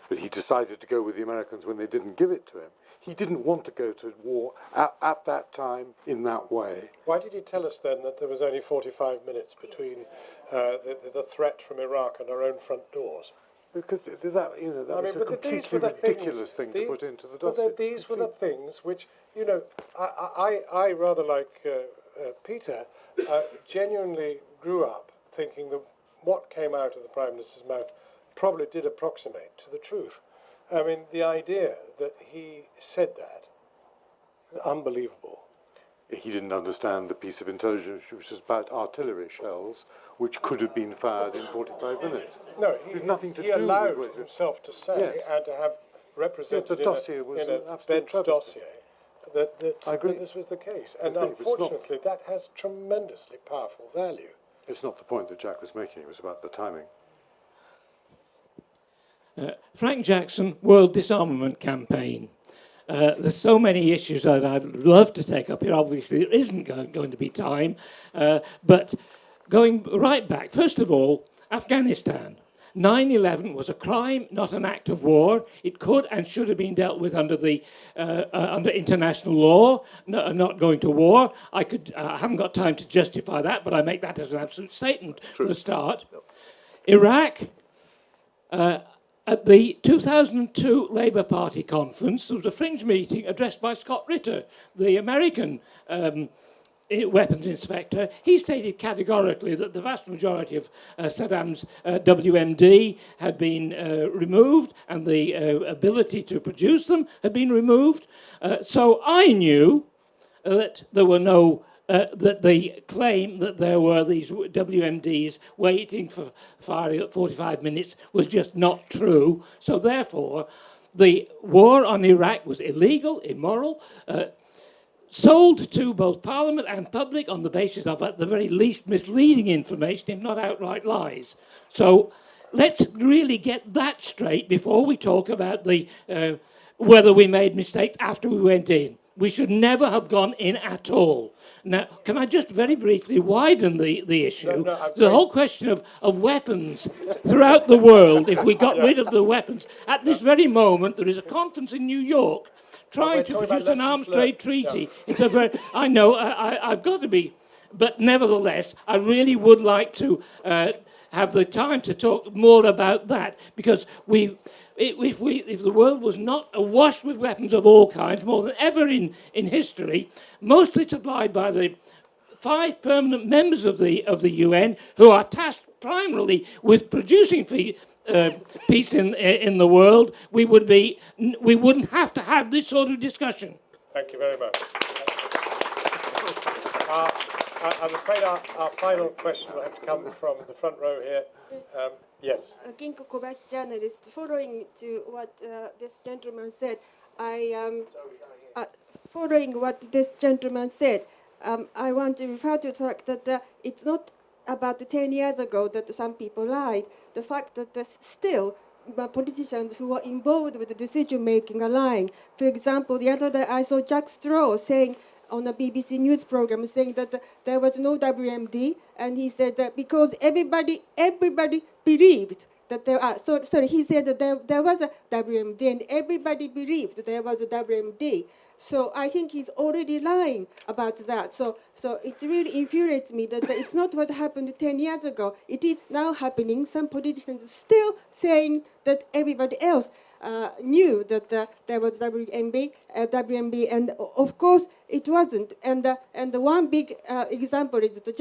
But he decided to go with the Americans when they didn't give it to him. He didn't want to go to war at that time in that way. Why did he tell us then that there was only 45 minutes between the threat from Iraq and our own front doors? Because that was a completely ridiculous thing to put into the dossier. But these were the things which, I rather like Peter, genuinely grew up thinking that what came out of the Prime Minister's mouth probably did approximate to the truth. I mean, the idea that he said that, unbelievable. He didn't understand the piece of intelligence which was about artillery shells, which could have been fired in 45 minutes. No, he allowed himself to say and to have represented in a bed dossier that this was the case. And unfortunately, that has tremendously powerful value. It's not the point that Jack was making, it was about the timing. Frank Jackson, World Disarmament Campaign. There's so many issues that I'd love to take up here. Obviously, there isn't going to be time. But going right back, first of all, Afghanistan. 9/11 was a crime, not an act of war. It could and should have been dealt with under international law, not going to war. I haven't got time to justify that, but I make that as an absolute statement for a start. Iraq. At the 2002 Labour Party conference, there was a fringe meeting addressed by Scott Ritter, the American weapons inspector. He stated categorically that the vast majority of Saddam's WMD had been removed and the ability to produce them had been removed. So I knew that there were no that the claim that there were these WMDs waiting for firing at 45 minutes was just not true. So therefore, the war on Iraq was illegal, immoral, sold to both Parliament and public on the basis of, at the very least, misleading information, if not outright lies. So let's really get that straight before we talk about the whether we made mistakes after we went in. We should never have gone in at all. Now, can I just very briefly widen the issue? The whole question of weapons throughout the world, if we got rid of the weapons. At this very moment, there is a conference in New York trying to produce an arms trade treaty. It's a very, I know, I've got to be, but nevertheless, I really would like to have the time to talk more about that, because if the world was not awash with weapons of all kinds, more than ever in history, mostly supplied by the 5 permanent members of the UN, who are tasked primarily with producing peace in the world, we wouldn't have to have this sort of discussion. Thank you very much. I'm afraid our final question will have to come from the front row here. Yes. Ginko Kobayashi, journalist. Following to what this gentleman said, following what this gentleman said, I want to refer to the fact that it's not about 10 years ago that some people lied. The fact that there's still politicians who are involved with the decision making are lying. For example, the other day I saw Jack Straw saying on a BBC news program saying that there was no WMD, and he said that because everybody believed that there are, sorry, he said that there was a WMD and everybody believed there was a WMD. So I think he's already lying about that. So it really infuriates me that it's not what happened 10 years ago. It is now happening. Some politicians are still saying that everybody else knew that there was WMB, and of course it wasn't. And the one big example is the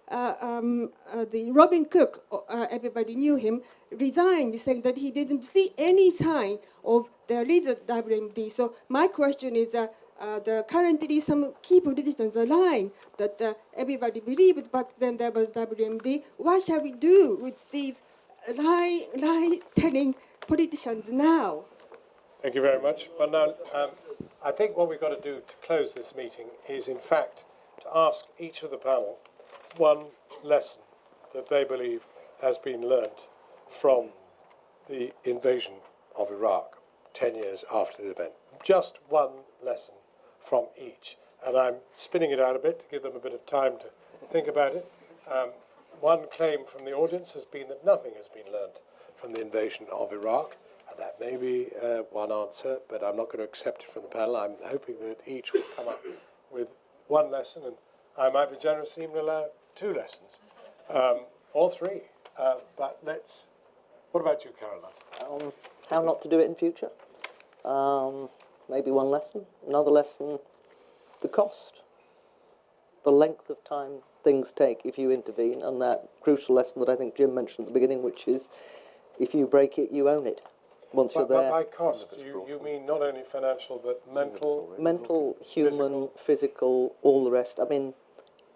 the Robin Cook, everybody knew him, resigned, saying that he didn't see any sign of there is a WMD. So my question is, currently some key politicians are lying that everybody believed back then there was WMD. What shall we do with these lie-telling politicians now? Thank you very much. Well, now, I think what we've got to do to close this meeting is, in fact, to ask each of the panel one lesson that they believe has been learnt from the invasion of Iraq 10 years after the event. Just one lesson from each. And I'm spinning it out a bit to give them a bit of time to think about it. One claim from the audience has been that nothing has been learnt from the invasion of Iraq. And that may be one answer, but I'm not going to accept it from the panel. I'm hoping that each will come up with one lesson, and I might be generous and even allow 2 lessons, or 3. But let's. What about you, Caroline? How not to do it in future. Maybe one lesson. Another lesson, the cost. The length of time things take if you intervene, and that crucial lesson that I think Jim mentioned at the beginning, which is if you break it, you own it. Once you're there. By cost, you mean not only financial, but mental? Mental, human, physical, all the rest. I mean,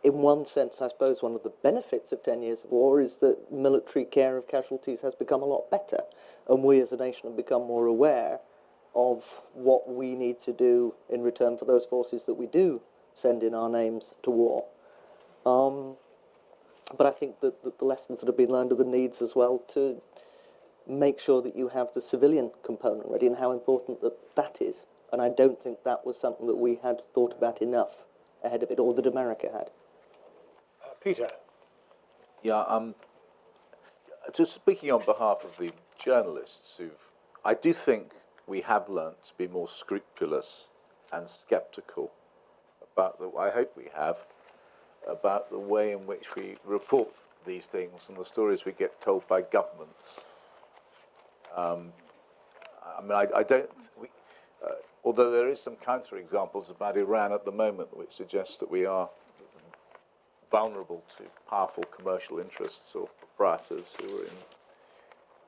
in one sense, I suppose one of the benefits of 10 years of war is that military care of casualties has become a lot better, and we as a nation have become more aware of what we need to do in return for those forces that we do send in our names to war. But I think that the lessons that have been learned are the needs as well to make sure that you have the civilian component ready, and how important that is. And I don't think that was something that we had thought about enough ahead of it, or that America had. Peter. Yeah, just speaking on behalf of the journalists I do think we have learnt to be more scrupulous and sceptical about I hope we have, about the way in which we report these things and the stories we get told by governments. I mean, I don't. Although there is some counterexamples about Iran at the moment, which suggests that we are vulnerable to powerful commercial interests or proprietors who are in.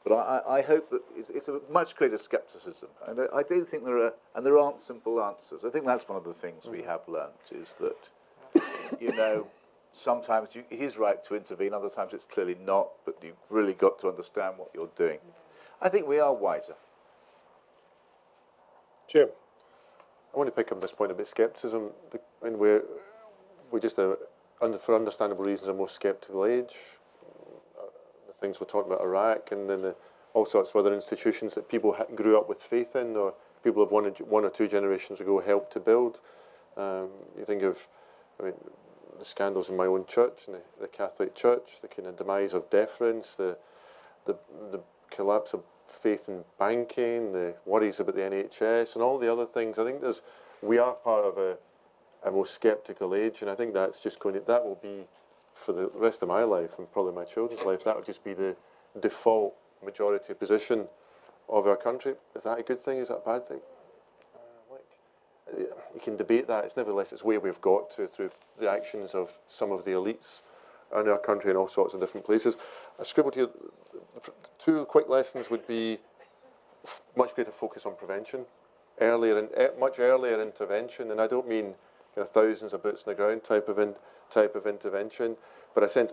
But I hope that it's a much greater scepticism, and I do think there aren't simple answers. I think that's one of the things we have learnt is that, sometimes it is right to intervene, other times it's clearly not, but you've really got to understand what you're doing. I think we are wiser. Jim. I want to pick up this point about scepticism. I mean, we're just, for understandable reasons, a more sceptical age. The things we're talking about Iraq, and then all sorts of other institutions that people grew up with faith in, or people have one or two generations ago helped to build. You think of, the scandals in my own church, in the Catholic Church, the kind of demise of deference, the collapse of faith in banking, the worries about the NHS, and all the other things. I think we are part of a more sceptical age, and I think that's just that will be for the rest of my life, and probably my children's life, that will just be the default majority position of our country. Is that a good thing? Is that a bad thing? You can debate that. It's nevertheless, it's where we've got to through the actions of some of the elites in our country in all sorts of different places. I scribbled here, 2 quick lessons would be much greater focus on prevention, much earlier intervention, and I don't mean thousands of boots on the ground type of intervention, but I sent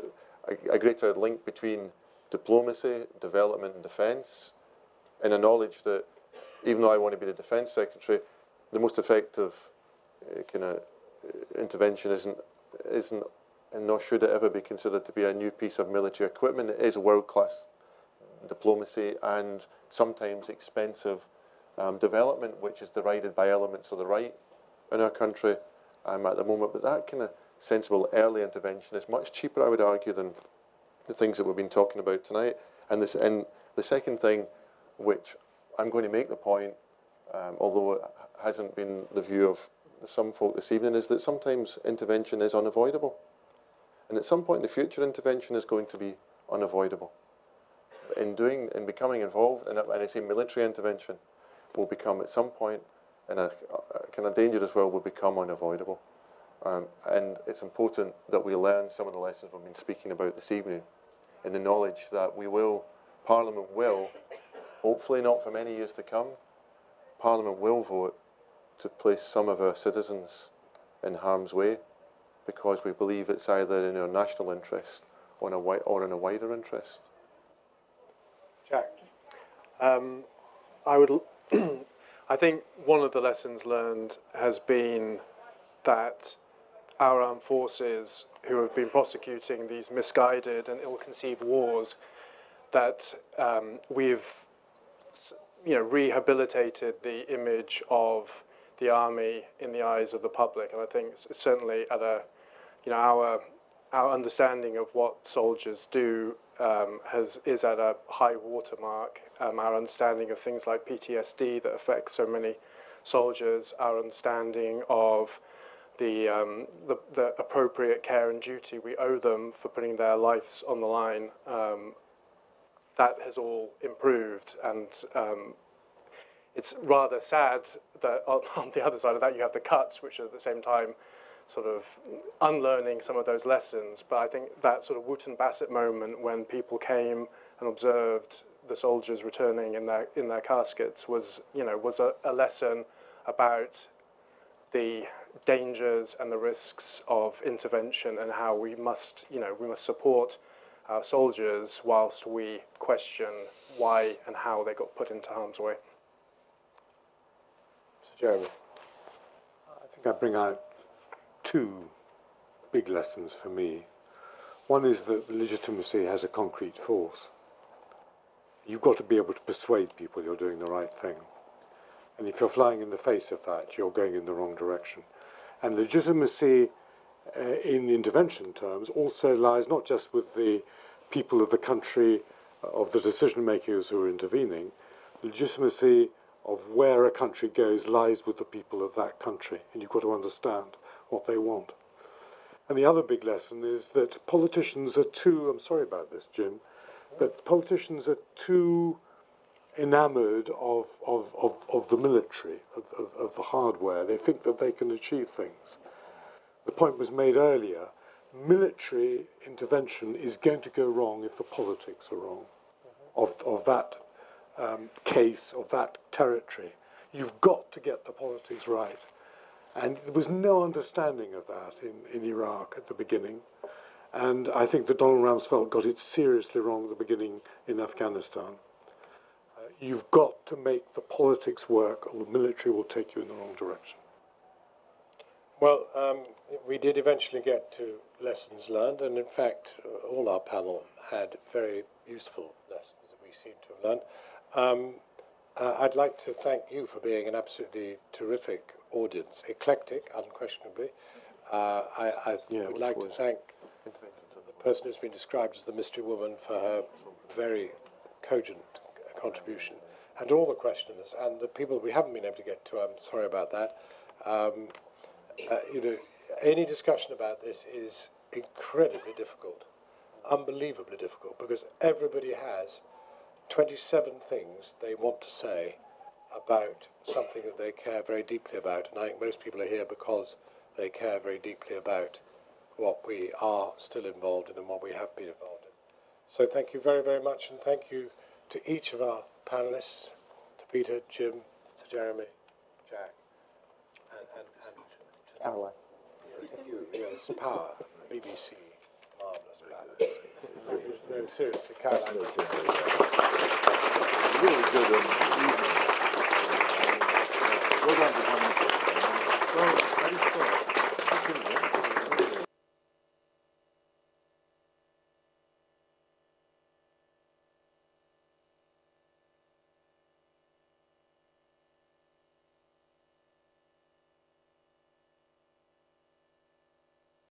a greater link between diplomacy, development and defence, in a knowledge that even though I want to be the Defence Secretary, the most effective intervention isn't and nor should it ever be considered to be a new piece of military equipment. It is world-class diplomacy and sometimes expensive development, which is derided by elements of the right in our country at the moment. But that kind of sensible early intervention is much cheaper, I would argue, than the things that we've been talking about tonight. And the second thing, which I'm going to make the point, although it hasn't been the view of some folk this evening, is that sometimes intervention is unavoidable. And at some point in the future, intervention is going to be unavoidable. In becoming involved, and I say military intervention, will become at some point, in a kind of dangerous world, will become unavoidable. And it's important that we learn some of the lessons we've been speaking about this evening, in the knowledge that Parliament will, hopefully not for many years to come, Parliament will vote to place some of our citizens in harm's way because we believe it's either in our national interest or in a wider interest. Jack? I think one of the lessons learned has been that our armed forces, who have been prosecuting these misguided and ill-conceived wars, that we've rehabilitated the image of the army in the eyes of the public, and I think certainly at our understanding of what soldiers do is at a high watermark. Our understanding of things like PTSD that affects so many soldiers, our understanding of the appropriate care and duty we owe them for putting their lives on the line, that has all improved, and it's rather sad that on the other side of that you have the cuts, which are at the same time sort of unlearning some of those lessons. But I think that sort of Wootton Bassett moment when people came and observed the soldiers returning in their caskets was a lesson about the dangers and the risks of intervention and how we must support our soldiers whilst we question why and how they got put into harm's way. So Jeremy. I think I bring out 2 big lessons for me. One is that legitimacy has a concrete force. You've got to be able to persuade people you're doing the right thing. And if you're flying in the face of that, you're going in the wrong direction. And legitimacy in intervention terms also lies not just with the people of the country, of the decision makers who are intervening. Legitimacy of where a country goes lies with the people of that country, and you've got to understand what they want. And the other big lesson is that politicians are too, I'm sorry about this, Jim, but politicians are too enamoured of the military, of the hardware. They think that they can achieve things. The point was made earlier, military intervention is going to go wrong if the politics are wrong of that case, of that territory. You've got to get the politics right. And there was no understanding of that in Iraq at the beginning. And I think that Donald Rumsfeld got it seriously wrong at the beginning in Afghanistan. You've got to make the politics work, or the military will take you in the wrong direction. Well, we did eventually get to lessons learned, and in fact, all our panel had very useful lessons that we seem to have learned. I'd like to thank you for being an absolutely terrific audience, eclectic, unquestionably. I would like to thank the person who's been described as the mystery woman for her very cogent contribution, and all the questioners, and the people we haven't been able to get to. I'm sorry about that. Any discussion about this is incredibly difficult, unbelievably difficult, because everybody has 27 things they want to say about something that they care very deeply about. And I think most people are here because they care very deeply about what we are still involved in and what we have been involved in. So thank you very, very much, and thank you to each of our panellists, to Peter, Jim, to Jeremy, Jack, and Caroline. to you. Yes, power, BBC, marvellous power. No, seriously, Caroline. Really good evening. Well done for coming. Well, I just thought.